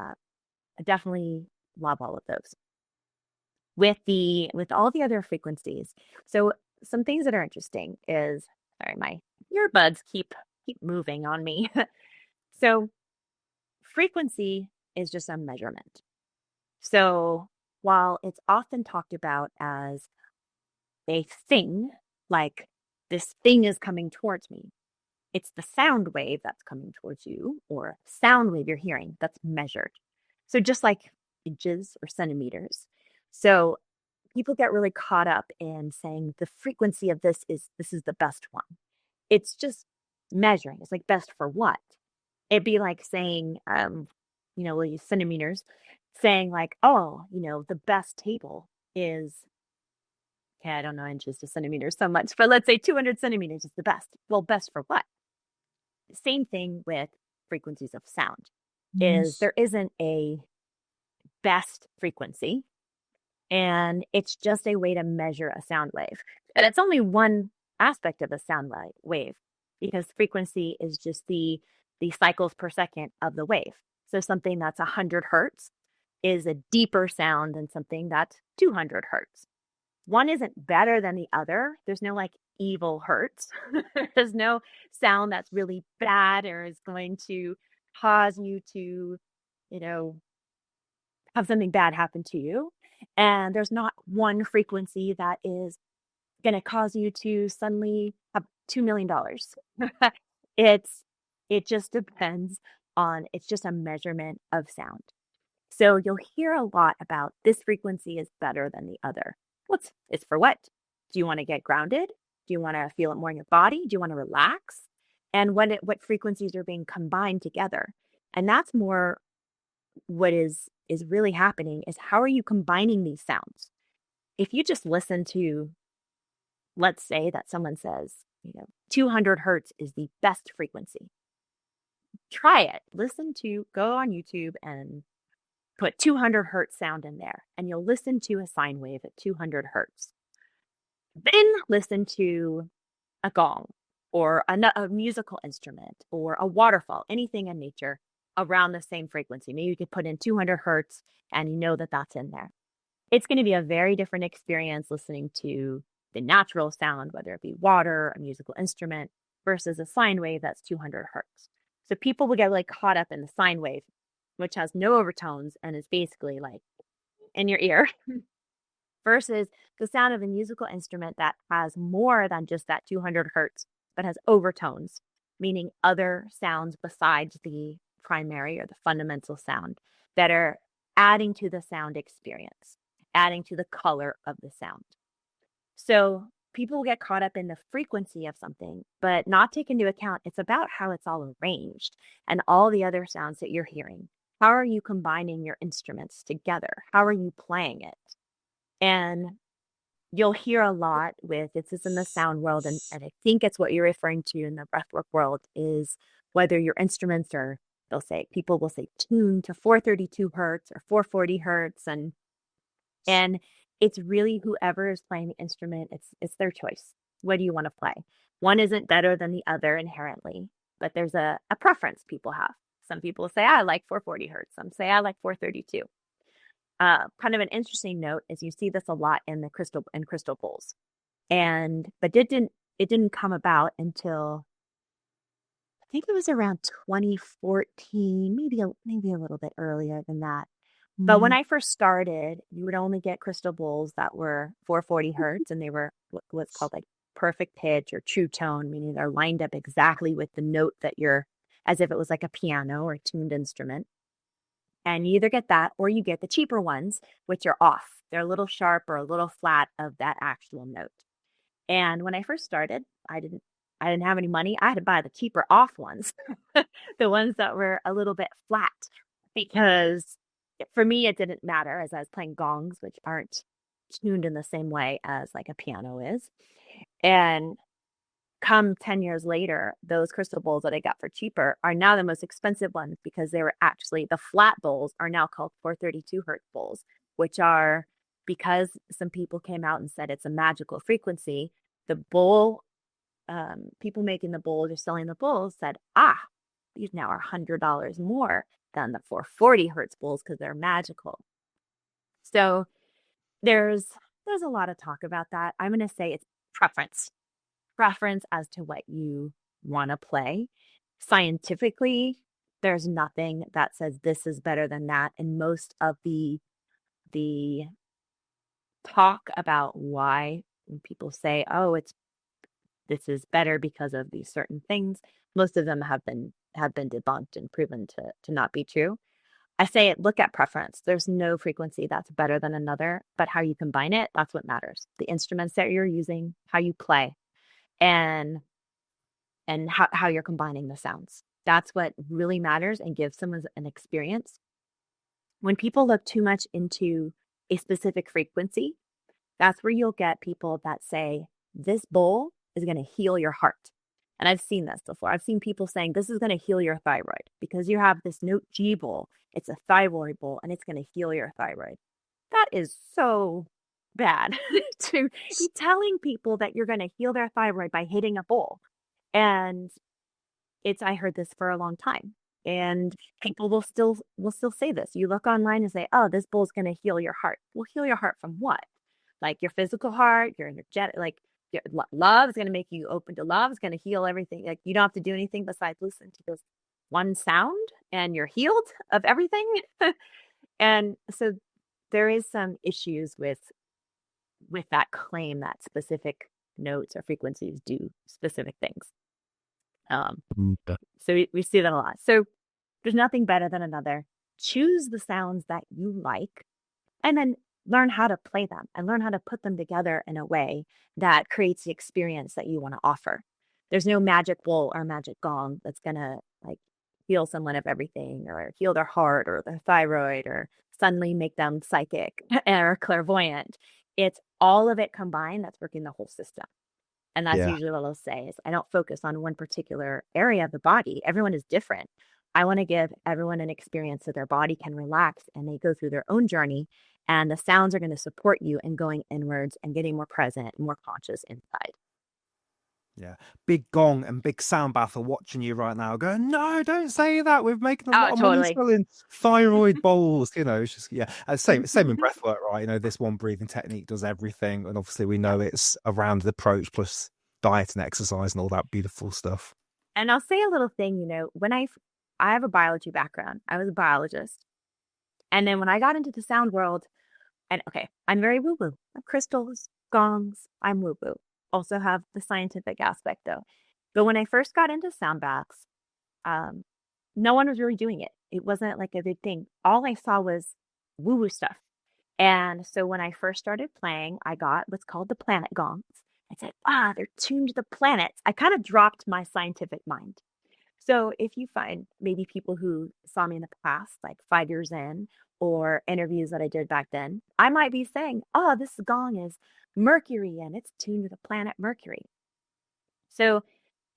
definitely love all of those with all the other frequencies. So some things that are interesting is sorry, my earbuds keep moving on me. So frequency is just a measurement. So while it's often talked about as a thing, like this thing is coming towards me, it's the sound wave that's coming towards you or sound wave you're hearing that's measured. So just like inches or centimeters. So people get really caught up in saying the frequency of this is the best one. It's just measuring. It's like best for what? It'd be like saying, we'll use centimeters, saying like, oh, the best table is, okay, I don't know inches to centimeters so much, but let's say 200 centimeters is the best. Well, best for what? Same thing with frequencies of sound is Yes. there isn't a best frequency. And it's just a way to measure a sound wave. And it's only one aspect of a sound wave because frequency is just the cycles per second of the wave. So something that's 100 hertz is a deeper sound than something that's 200 hertz. One isn't better than the other. There's no like evil hertz. There's no sound that's really bad or is going to cause you to, you know, have something bad happen to you. And there's not one frequency that is going to cause you to suddenly have $2 million. it's it just depends on it's just a measurement of sound. So you'll hear a lot about this frequency is better than the other. What's it's for what? Do you want to get grounded? Do you want to feel it more in your body? Do you want to relax? And what frequencies are being combined together? And that's more what is really happening is how are you combining these sounds? If you just listen to, let's say that someone says, 200 hertz is the best frequency. Try it. Go on YouTube and put 200 hertz sound in there, and you'll listen to a sine wave at 200 hertz. Then listen to a gong or a musical instrument or a waterfall, anything in nature around the same frequency. Maybe you could put in 200 hertz and you know that that's in there. It's going to be a very different experience listening to the natural sound, whether it be water, a musical instrument, versus a sine wave that's 200 hertz. So people will get like caught up in the sine wave, which has no overtones and is basically like in your ear, versus the sound of a musical instrument that has more than just that 200 hertz, but has overtones meaning other sounds besides the primary or the fundamental sound that are adding to the sound experience, adding to the color of the sound. So people get caught up in the frequency of something, but not take into account it's about how it's all arranged and all the other sounds that you're hearing. How are you combining your instruments together? How are you playing it? And you'll hear a lot with this is in the sound world, and I think it's what you're referring to in the breathwork world is whether your instruments are, people will say tuned to 432 hertz or 440 hertz, and it's really whoever is playing the instrument, it's their choice. What do you want to play? One isn't better than the other inherently, but there's a preference people have. Some people say, I like 440 hertz. Some say, I like 432. Kind of an interesting note is you see this a lot in the crystal bowls. But it didn't come about until I think it was around 2014, maybe a little bit earlier than that. But when I first started, you would only get crystal bowls that were 440 hertz, and they were what's called like perfect pitch or true tone, meaning they're lined up exactly with the note that you're, as if it was like a piano or a tuned instrument. And you either get that or you get the cheaper ones, which are off. They're a little sharp or a little flat of that actual note. And when I first started, I didn't have any money. I had to buy the cheaper off ones, the ones that were a little bit flat, because for me, it didn't matter as I was playing gongs, which aren't tuned in the same way as like a piano is. And come 10 years later, those crystal bowls that I got for cheaper are now the most expensive ones because they were actually the flat bowls are now called 432 hertz bowls, which are because some people came out and said it's a magical frequency. The bowl, people making the bowls or selling the bowls said, these now are $100 more than the 440 hertz bowls because they're magical. So there's a lot of talk about that. I'm going to say it's preference as to what you want to play. Scientifically, there's nothing that says this is better than that. And most of the talk about why people say, this is better because of these certain things, most of them have been debunked and proven to not be true. I say look at preference. There's no frequency that's better than another, but how you combine it, that's what matters. The instruments that you're using, how you play, and how you're combining the sounds. That's what really matters and gives someone an experience. When people look too much into a specific frequency, that's where you'll get people that say, this bowl is going to heal your heart. And I've seen this before. I've seen people saying, this is going to heal your thyroid because you have this note G bowl. It's a thyroid bowl and it's going to heal your thyroid. That is so bad to be telling people that you're going to heal their thyroid by hitting a bowl. And I heard this for a long time. And people will still say this. You look online and say, this bowl is going to heal your heart. Well, heal your heart from what? Like your physical heart, your energetic, like your love is going to make you open to love. It's going to heal everything. Like you don't have to do anything besides listen to this one sound and you're healed of everything. And so there is some issues with that claim that specific notes or frequencies do specific things. So we see that a lot. So there's nothing better than another. Choose the sounds that you like and then learn how to play them and learn how to put them together in a way that creates the experience that you want to offer. There's no magic bowl or magic gong that's going to like heal someone of everything or heal their heart or their thyroid or suddenly make them psychic or clairvoyant. It's all of it combined that's working the whole system. And that's usually what I'll say is I don't focus on one particular area of the body. Everyone is different. I want to give everyone an experience so their body can relax and they go through their own journey. And the sounds are going to support you in going inwards and getting more present, more conscious inside. Yeah. Big Gong and Big Sound Bath are watching you right now going, no, don't say that. We're making a lot of money selling thyroid bowls. It's just, same in breathwork, right? This one breathing technique does everything. And obviously we know it's a rounded approach plus diet and exercise and all that beautiful stuff. And I'll say a little thing, when I have a biology background, I was a biologist. And then when I got into the sound world, and I'm very woo-woo. Crystals, gongs, I'm woo-woo. Also have the scientific aspect though. But when I first got into sound baths, um, no one was really doing it. It wasn't like a big thing. All I saw was woo-woo stuff. And so when I first started playing, I got what's called the planet gongs. I said, they're tuned to the planets. I kind of dropped my scientific mind. So if you find maybe people who saw me in the past, like 5 years in, or interviews that I did back then, I might be saying, this gong is Mercury and it's tuned to the planet Mercury. So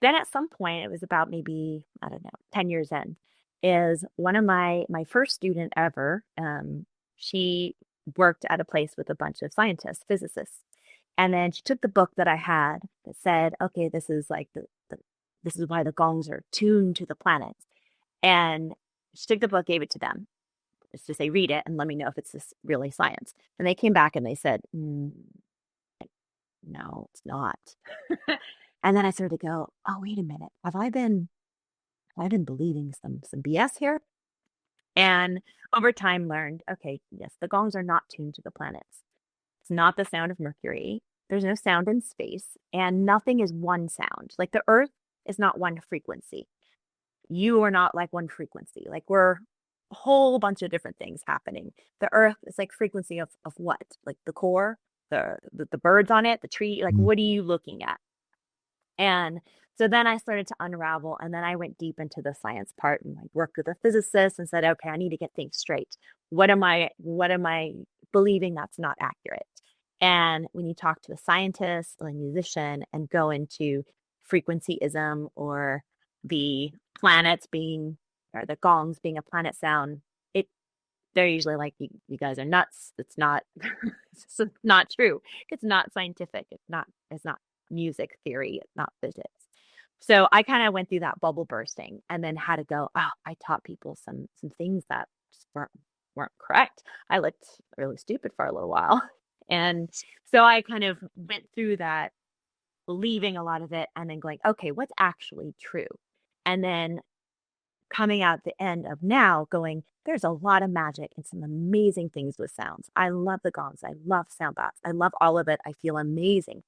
then at some point, it was about maybe, I don't know, 10 years in, is one of my first student ever. She worked at a place with a bunch of scientists, physicists. And then she took the book that I had that said, okay, this is like this is why the gongs are tuned to the planets. And she took the book, gave it to them, just to say, read it and let me know if it's this really science. And they came back and they said, no, it's not. And then I started to go, oh, wait a minute. Have I been believing some BS here? And over time learned, okay, yes, the gongs are not tuned to the planets. It's not the sound of Mercury. There's no sound in space, and nothing is one sound. Like the Earth is not one frequency. You are not like one frequency. Like we're a whole bunch of different things happening. The Earth is like frequency of what? Like the core, the birds on it, the tree. Like what are you looking at? And so then I started to unravel, and then I went deep into the science part and like worked with a physicist and said, okay, I need to get things straight. What am I believing that's not accurate? And when you talk to a scientist or a musician and go into frequencyism or the planets being or the gongs being a planet sound, they're usually like, you guys are nuts. It's not it's not true. It's not scientific. It's not music theory. It's not physics. So I kind of went through that bubble bursting and then had to go, I taught people some things that just weren't correct. I looked really stupid for a little while. And so I kind of went through that, believing a lot of it and then going, okay, what's actually true? And then coming out the end of now going, there's a lot of magic and some amazing things with sounds. I love the gongs. I love sound baths. I love all of it. I feel amazing.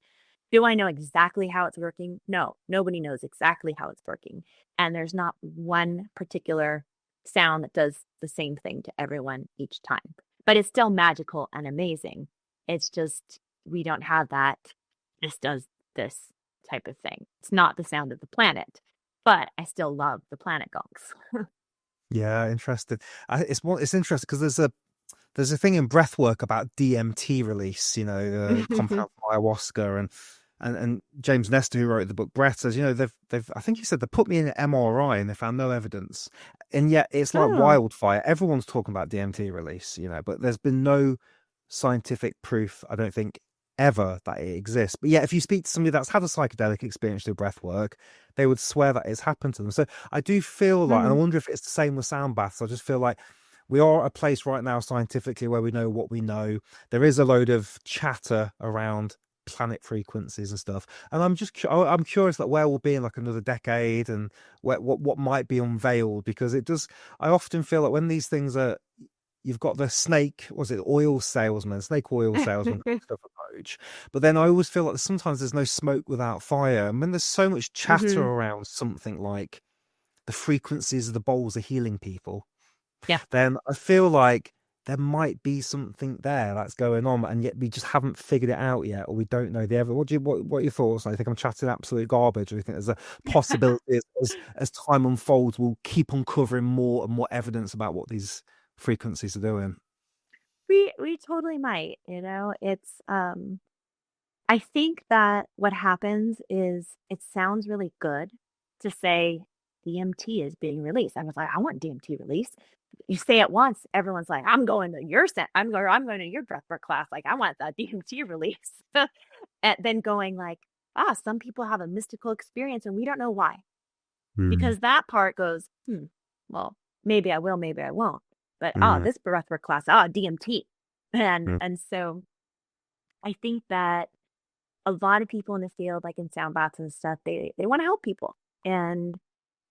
Do I know exactly how it's working? No, nobody knows exactly how it's working. And there's not one particular sound that does the same thing to everyone each time. But it's still magical and amazing. It's just we don't have that. This does this type of thing. It's not the sound of the planet, but I still love the planet gongs. Yeah, interesting. It's interesting because there's a thing in breathwork about DMT release, compound from ayahuasca, and James Nestor, who wrote the book Breath, says, they've I think he said they put me in an MRI and they found no evidence, and yet it's like Oh. wildfire. Everyone's talking about DMT release, but there's been no scientific proof, I don't think, ever that it exists. But yeah, if you speak to somebody that's had a psychedelic experience through breath work, they would swear that it's happened to them. So I do feel like, and I wonder if it's the same with sound baths, I just feel like we are at a place right now scientifically where we know what we know. There is a load of chatter around planet frequencies and stuff, and I'm curious that where we'll be in like another decade and what might be unveiled, because I often feel like when these things are, you've got the snake oil salesman Christopher Roach, but then I always feel like sometimes there's no smoke without fire, and when there's so much chatter around something like the frequencies of the bowls are healing people, Yeah. then I feel like there might be something there that's going on, and yet we just haven't figured it out yet, or we don't know the evidence. What are your thoughts? I think I'm chatting absolute garbage, or do you think there's a possibility as time unfolds, we'll keep uncovering more and more evidence about what these frequencies are doing? We totally might, it's I think that what happens is it sounds really good to say DMT is being released. I was like, I want DMT released. You say it once, everyone's like, I'm going to your I'm going to your breathwork class. Like, I want that DMT release. And then going like, some people have a mystical experience and we don't know why. Because that part goes, well, maybe I will, maybe I won't. But this breathwork class, DMT. And so I think that a lot of people in the field, like in sound baths and stuff, they want to help people. And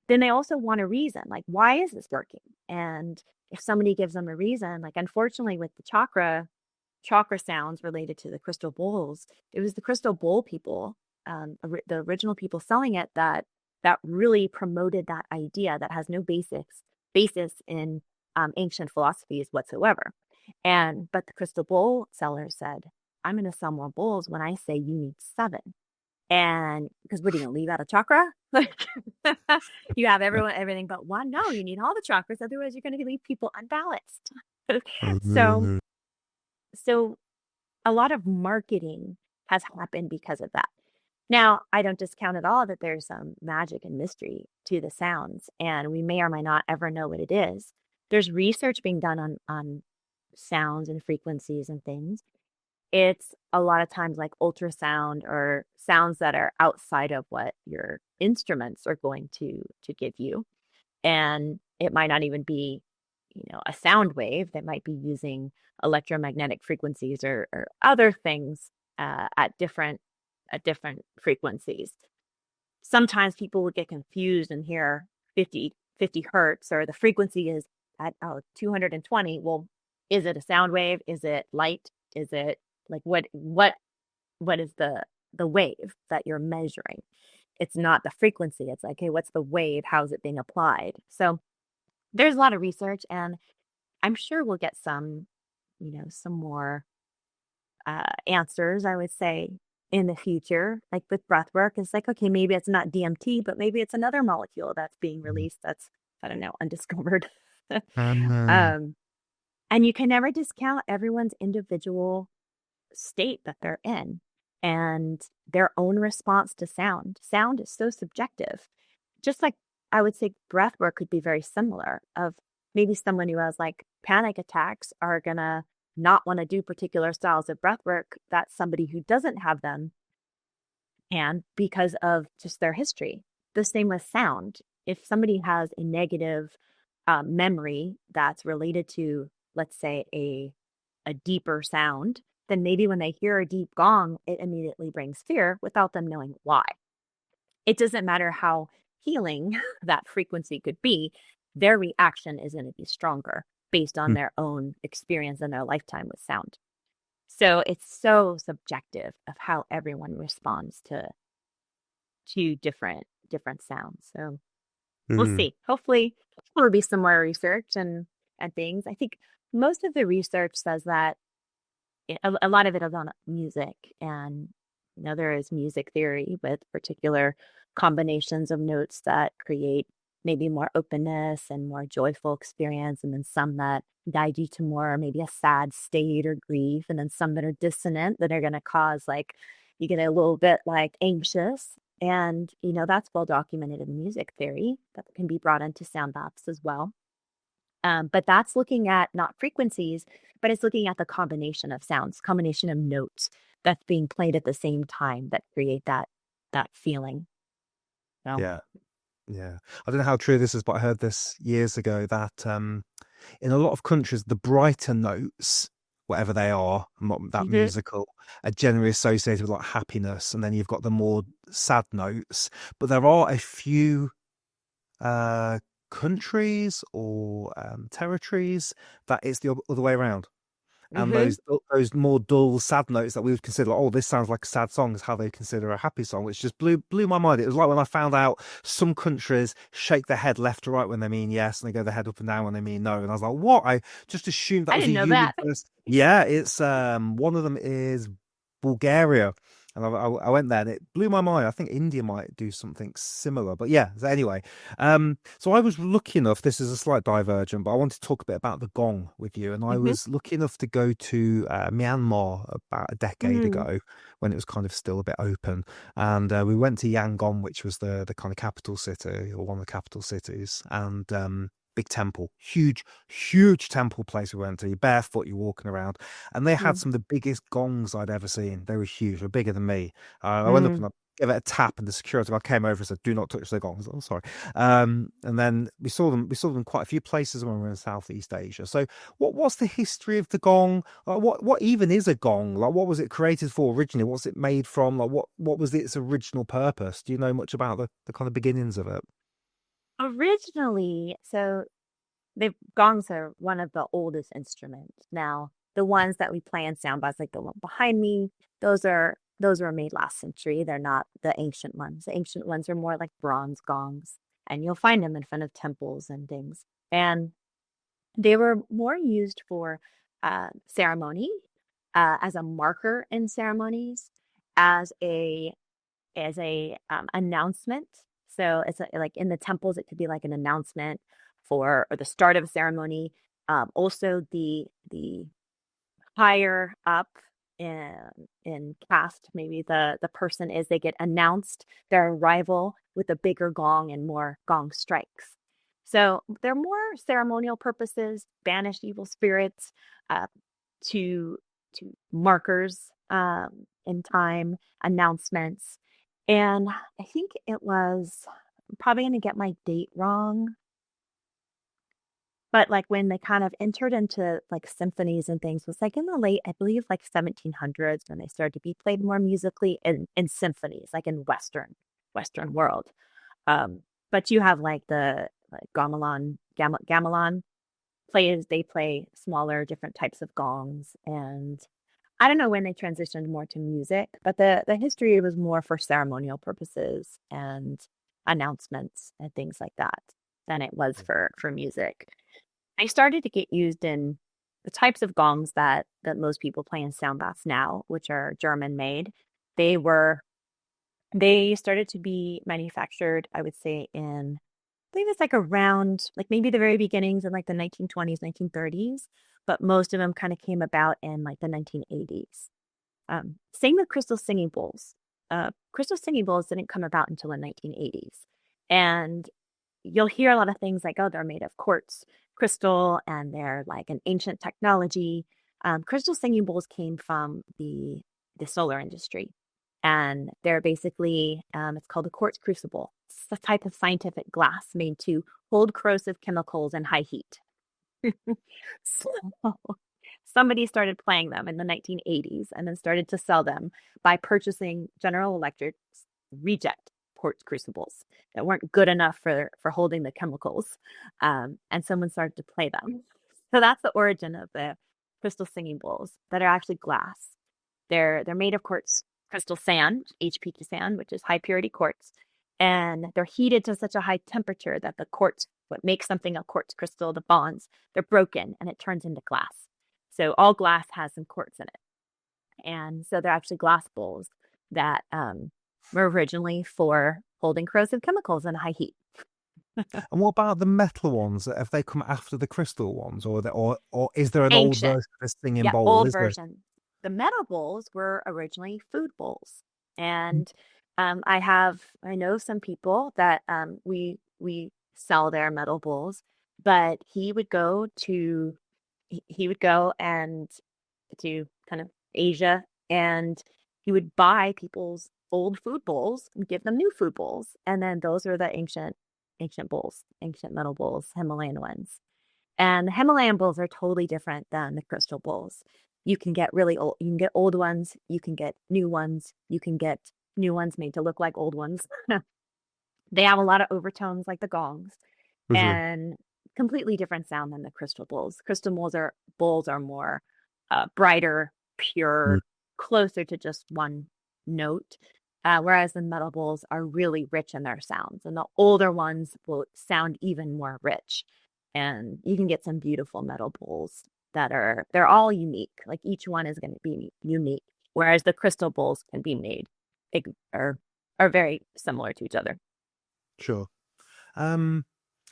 then they also want a reason, like, why is this working? And if somebody gives them a reason, like, unfortunately with the chakra sounds related to the crystal bowls, it was the crystal bowl people the original people selling it that really promoted that idea that has no basis in ancient philosophies whatsoever. But the crystal bowl seller said, I'm going to sell more bowls when I say you need seven. And because what are you going to leave out a chakra? Like you have everything but one. No, you need all the chakras. Otherwise, you're going to leave people unbalanced. so, Mm. so a lot of marketing has happened because of that. Now, I don't discount at all that there's some magic and mystery to the sounds, and we may or may not ever know what it is. There's research being done on sounds and frequencies and things. It's a lot of times like ultrasound or sounds that are outside of what your instruments are going to give you. And it might not even be, a sound wave. That might be using electromagnetic frequencies or other things at different frequencies. Sometimes people would get confused and hear 50 hertz, or the frequency is at 220. Well, is it a sound wave? Is it light? Is it like what is the wave that you're measuring? It's not the frequency. It's like, hey, what's the wave? How's it being applied? So there's a lot of research, and I'm sure we'll get some more answers, I would say, in the future. Like with breath work, it's like, okay, maybe it's not DMT, but maybe it's another molecule that's being released that's, I don't know, undiscovered. Um, um, and you can never discount everyone's individual state that they're in and their own response to sound. Sound is so subjective. Just like I would say breath work could be very similar of maybe someone who has like panic attacks are going to not want to do particular styles of breath work that somebody who doesn't have them and because of just their history. The same with sound. If somebody has a negative memory that's related to, let's say, a deeper sound, then maybe when they hear a deep gong, it immediately brings fear without them knowing why. It doesn't matter how healing that frequency could be, their reaction is going to be stronger based on their own experience and their lifetime with sound. So it's so subjective of how everyone responds to different sounds. So we'll mm, see. Hopefully there will be some more research and things. I think most of the research says that a lot of it is on music, and there is music theory with particular combinations of notes that create maybe more openness and more joyful experience, and then some that guide you to more maybe a sad state or grief, and then some that are dissonant that are going to cause like you get a little bit like anxious. And that's well documented in music theory that can be brought into sound baths as well. But that's looking at not frequencies, but it's looking at the combination of sounds, combination of notes that's being played at the same time that create that feeling. So, yeah, yeah. I don't know how true this is, but I heard this years ago that in a lot of countries, the brighter notes, whatever they are, not that hmm musical, are generally associated with like happiness, and then you've got the more sad notes. But there are a few uh countries or territories that it's the other way around. And hmm those more dull, sad notes that we would consider, like, oh, this sounds like a sad song, is how they consider a happy song, which just blew my mind. It was like when I found out some countries shake their head left to right when they mean yes, and they go their head up and down when they mean no. And I was like, what? I just assumed that I was a didn't know that. universe. Yeah, it's one of them is Bulgaria. And I went there and it blew my mind. I think India might do something similar. But yeah, so anyway, so I was lucky enough, this is a slight diversion, but I wanted to talk a bit about the gong with you. And I hmm was lucky enough to go to Myanmar about a decade mm ago when it was kind of still a bit open. And we went to Yangon, which was the kind of capital city or one of the capital cities. And big temple, huge temple place we went to. You're barefoot, you're walking around. And they had mm some of the biggest gongs I'd ever seen. They were huge, they were bigger than me. I went up mm and I gave it a tap, and the security guard came over and said, "Do not touch the gongs." Oh, sorry. And then we saw them. We saw them in quite a few places when we were in Southeast Asia. So, what's the history of the gong? Like, what even is a gong? Like, what was it created for originally? What's it made from? Like, what was its original purpose? Do you know much about the kind of beginnings of it? Originally, so the gongs are one of the oldest instruments. Now, the ones that we play in sound baths, like the one behind me, those are those were made last century. They're not the ancient ones. The ancient ones are more like bronze gongs, and you'll find them in front of temples and things. And they were more used for ceremony, as a marker in ceremonies, as a announcement. So it's like in the temples, it could be like an announcement for or the start of a ceremony. Also, the higher up in caste, maybe the person is, they get announced their arrival with a bigger gong and more gong strikes. So they're more ceremonial purposes, banish evil spirits, uh, to markers in time, announcements. And I think it was, I'm probably going to get my date wrong, but like when they kind of entered into like symphonies and things was like in the late, I believe like 1700s when they started to be played more musically in symphonies, like in Western world. Um, but you have like the like gamelan plays, they play smaller, different types of gongs. And I don't know when they transitioned more to music, but the history was more for ceremonial purposes and announcements and things like that than it was for music. They started to get used in the types of gongs that most people play in sound baths now, which are German made. They were they started to be manufactured, I would say, in I believe it's like around like maybe the very beginnings in like the 1920s, 1930s, but most of them kind of came about in like the 1980s. Same with crystal singing bowls. Crystal singing bowls didn't come about until the 1980s. And you'll hear a lot of things like, oh, they're made of quartz crystal and they're like an ancient technology. Crystal singing bowls came from the solar industry. And they're basically, it's called a quartz crucible. It's a type of scientific glass made to hold corrosive chemicals in high heat. So somebody started playing them in the 1980s and then started to sell them by purchasing General Electric's reject quartz crucibles that weren't good enough for holding the chemicals. And someone started to play them. So that's the origin of the crystal singing bowls that are actually glass. They're made of quartz crystal sand, HPQ sand, which is high purity quartz, and they're heated to such a high temperature that the quartz, what makes something a quartz crystal, the bonds, they're broken and it turns into glass. So all glass has some quartz in it, and so they're actually glass bowls that were originally for holding corrosive chemicals in high heat. And what about the metal ones? Have they come after the crystal ones, or is there an old Ancient. version of this singing Yeah, bowl? old Is there? version. The metal bowls were originally food bowls. Mm. And I know some people that we sell their metal bowls, but he would go and to kind of Asia, and he would buy people's old food bowls and give them new food bowls. And then those are the ancient bowls, ancient metal bowls, Himalayan ones. And the Himalayan bowls are totally different than the crystal bowls. You can get really old, you can get old ones, you can get new ones, you can get new ones made to look like old ones. They have a lot of overtones like the gongs For sure. and completely different sound than the crystal bowls. Bowls are more brighter, Mm. pure, closer to just one note. Whereas the metal bowls are really rich in their sounds, and the older ones will sound even more rich. And you can get some beautiful metal bowls they're all unique. Like each one is going to be unique, whereas the crystal bowls can be made are very similar to each other. Sure. Um,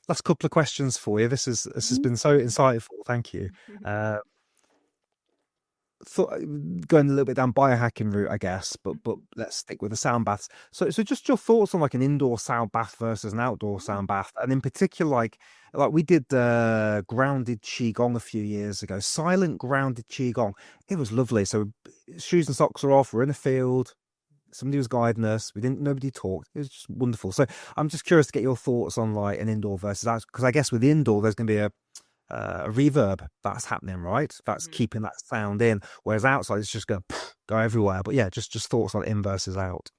Last couple of questions for you. This has Mhm. been so insightful. Thank you. Uh, thought going a little bit down biohacking route, I guess, but let's stick with the sound baths. So just your thoughts on like an indoor sound bath versus an outdoor sound bath, and in particular, like we did grounded qigong a few years ago, silent grounded qigong. It was lovely. So shoes and socks are off. We're in a field. Somebody was guiding us. Nobody talked. It was just wonderful. So I'm just curious to get your thoughts on like an indoor versus out, because I guess with the indoor there's going to be a reverb that's happening, right? That's Mhm. keeping that sound in. Whereas outside, it's just going to go everywhere. But yeah, just thoughts on in versus out.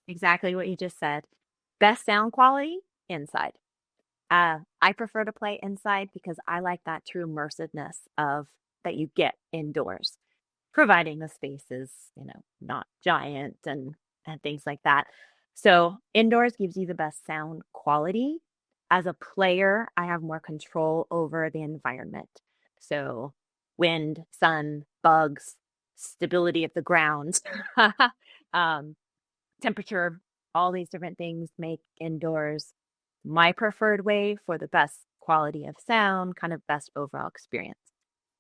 Exactly what you just said. Best sound quality inside. I prefer to play inside because I like that true immersiveness of that you get indoors. providing the space is, not giant and things like that. So indoors gives you the best sound quality. As a player, I have more control over the environment. So wind, sun, bugs, stability of the ground, um, temperature, all these different things make indoors my preferred way for the best quality of sound, kind of best overall experience.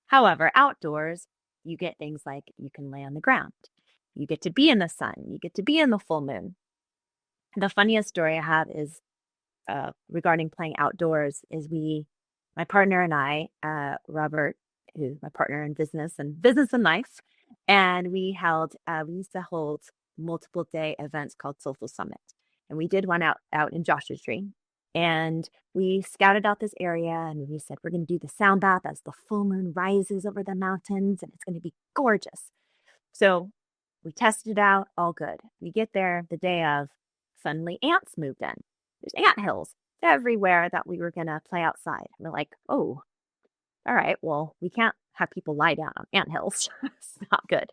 However, outdoors, you get things like you can lay on the ground, you get to be in the sun, you get to be in the full moon. The funniest story I have is regarding playing outdoors is my partner and I, Robert, who's my partner in business and life, and we used to hold multiple day events called Soulful Summit, and we did one out in Joshua Tree, and we scouted out this area, and we said we're going to do the sound bath as the full moon rises over the mountains, and it's going to be gorgeous. So we tested it out, all good. We get there the day of, suddenly ants moved in. There's ant hills everywhere that we were going to play outside. We're like, oh, all right, well, we can't have people lie down on ant hills. It's not good.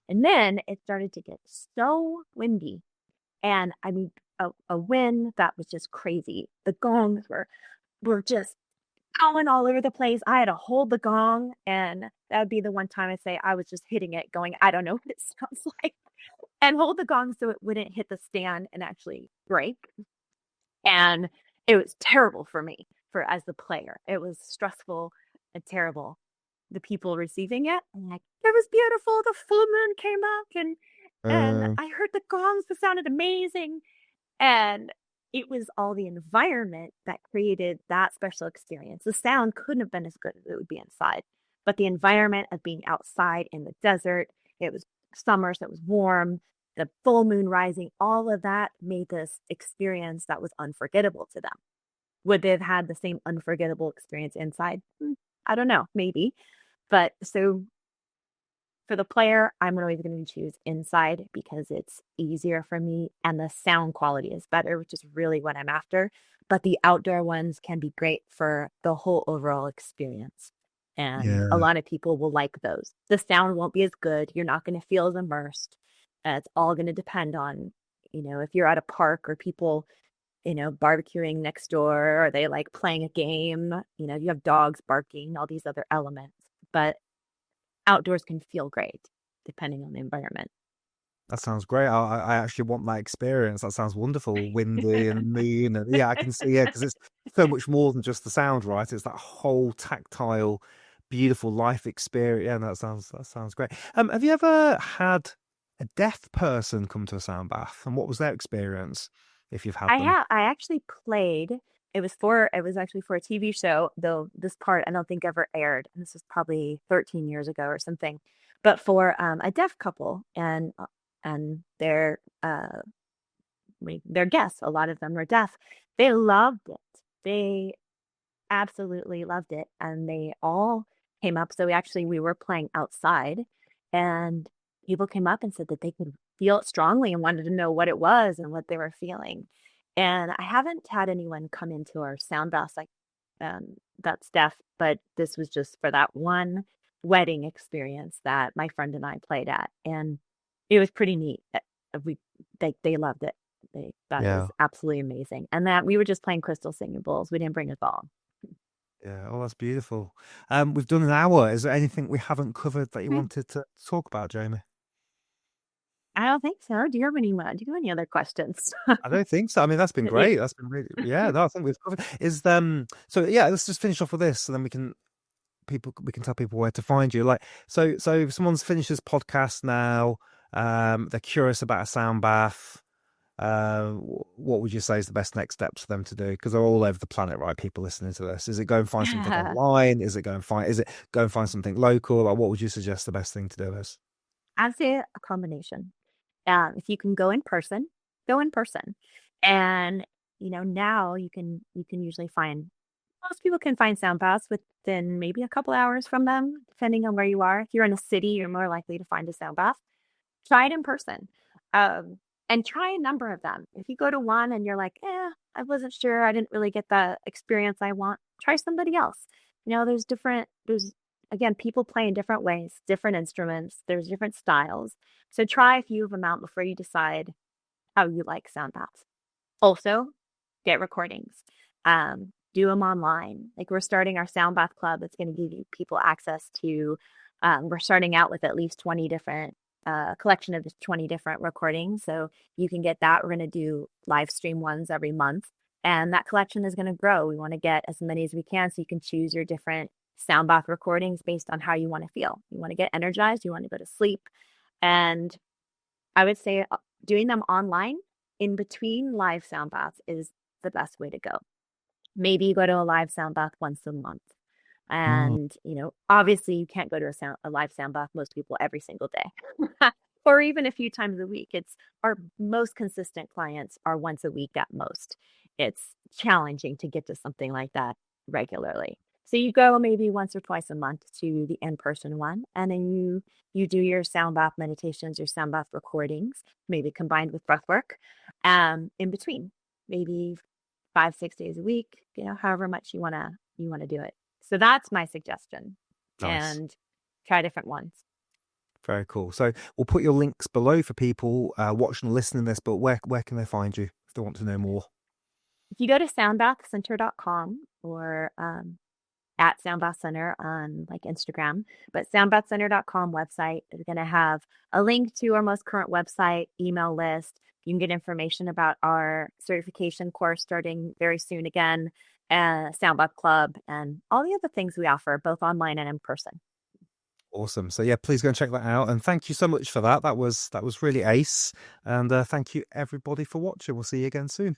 And then it started to get so windy. And I mean, a wind that was just crazy. The gongs were just going all over the place. I had to hold the gong, and that would be the one time I say I was just hitting it, going, I don't know what it sounds like, and hold the gong so it wouldn't hit the stand and actually break. And it was terrible for me as the player. It was stressful and terrible. The people receiving it, I'm like, it was beautiful. The full moon came up, and Uh, I heard the gongs that sounded amazing. And it was all the environment that created that special experience. The sound couldn't have been as good as it would be inside, but the environment of being outside in the desert, it was summer, so it was warm, the full moon rising, all of that made this experience that was unforgettable to them. Would they have had the same unforgettable experience inside? I don't know, maybe. But so for the player, I'm always going to choose inside because it's easier for me and the sound quality is better, which is really what I'm after. But the outdoor ones can be great for the whole overall experience. And a yeah. lot of people will like those. The sound won't be as good. You're not going to feel as immersed. It's all going to depend on, if you're at a park or people, barbecuing next door, or they like playing a game, you have dogs barking, all these other elements. But outdoors can feel great depending on the environment. That sounds great. I actually want that experience. That sounds wonderful. Windy and mean, and yeah, I can see. Yeah, because it's so much more than just the sound, right? It's that whole tactile, beautiful life experience. Yeah, that sounds great. Have you ever had a deaf person come to a sound bath, and what was their experience, if you've had them? I actually played. It was actually for a TV show, though this part I don't think ever aired. And this was probably 13 years ago or something. But for a deaf couple and their guests, a lot of them were deaf. They loved it. They absolutely loved it, and they all came up. So we were playing outside, and people came up and said that they could feel it strongly and wanted to know what it was and what they were feeling. And I haven't had anyone come into our sound bath like that's deaf, but this was just for that one wedding experience that my friend and I played at, and it was pretty neat. We they loved it. They thought it was Yeah. absolutely amazing, and that we were just playing crystal singing bowls. We didn't bring a ball. Yeah. Oh, that's beautiful. We've done an hour. Is there anything we haven't covered that you Hmm. wanted to talk about, Jamie? I don't think so. Do you have any other questions? I don't think so. I mean, that's been Yeah. great. That's been really, yeah. No, I think we've covered. So yeah, let's just finish off with this, and then we can tell people where to find you. Like, so if someone's finished this podcast now, they're curious about a sound bath. What would you say is the best next steps for them to do? Because they're all over the planet, right? People listening to this. Is it go and find something online? Is it go and find something local? Like, what would you suggest the best thing to do is? I'd say a combination. If you can go in person, go in person. And now you can usually find most people can find sound baths within maybe a couple hours from them, depending on where you are. If you're in a city, you're more likely to find a sound bath. Try it in person. Um, and try a number of them. If you go to one and you're like, I wasn't sure, I didn't really get the experience I want, try somebody else. There's again, people play in different ways, different instruments, there's different styles. So try a few of them out before you decide how you like sound baths. Also, get recordings. Do them online. Like we're starting our sound bath club that's going to give you people access to, we're starting out with at least 20 different, collection of 20 different recordings. So you can get that. We're going to do live stream ones every month. And that collection is going to grow. We want to get as many as we can so you can choose your different sound bath recordings based on how you want to feel. You want to get energized, you want to go to sleep. And I would say doing them online in between live sound baths is the best way to go. Maybe you go to a live sound bath once a month. Mm, And, obviously you can't go to a live sound bath, most people every single day. Or even a few times a week. It's our most consistent clients are once a week at most. It's challenging to get to something like that regularly. So you go maybe once or twice a month to the in-person one, and then you do your sound bath meditations, your sound bath recordings, maybe combined with breath work, in between, maybe 5, 6 days a week, however much you wanna do it. So that's my suggestion, nice. and try different ones. Very cool. So we'll put your links below for people watching and listening to this, but where can they find you if they want to know more? If you go to soundbathcenter.com or at Soundbath Center on like Instagram, but soundbathcenter.com website is going to have a link to our most current website, email list. You can get information about our certification course starting very soon again, Soundbath Club, and all the other things we offer, both online and in person. Awesome. So yeah, please go and check that out. And thank you so much for that. That was really ace. And thank you everybody for watching. We'll see you again soon.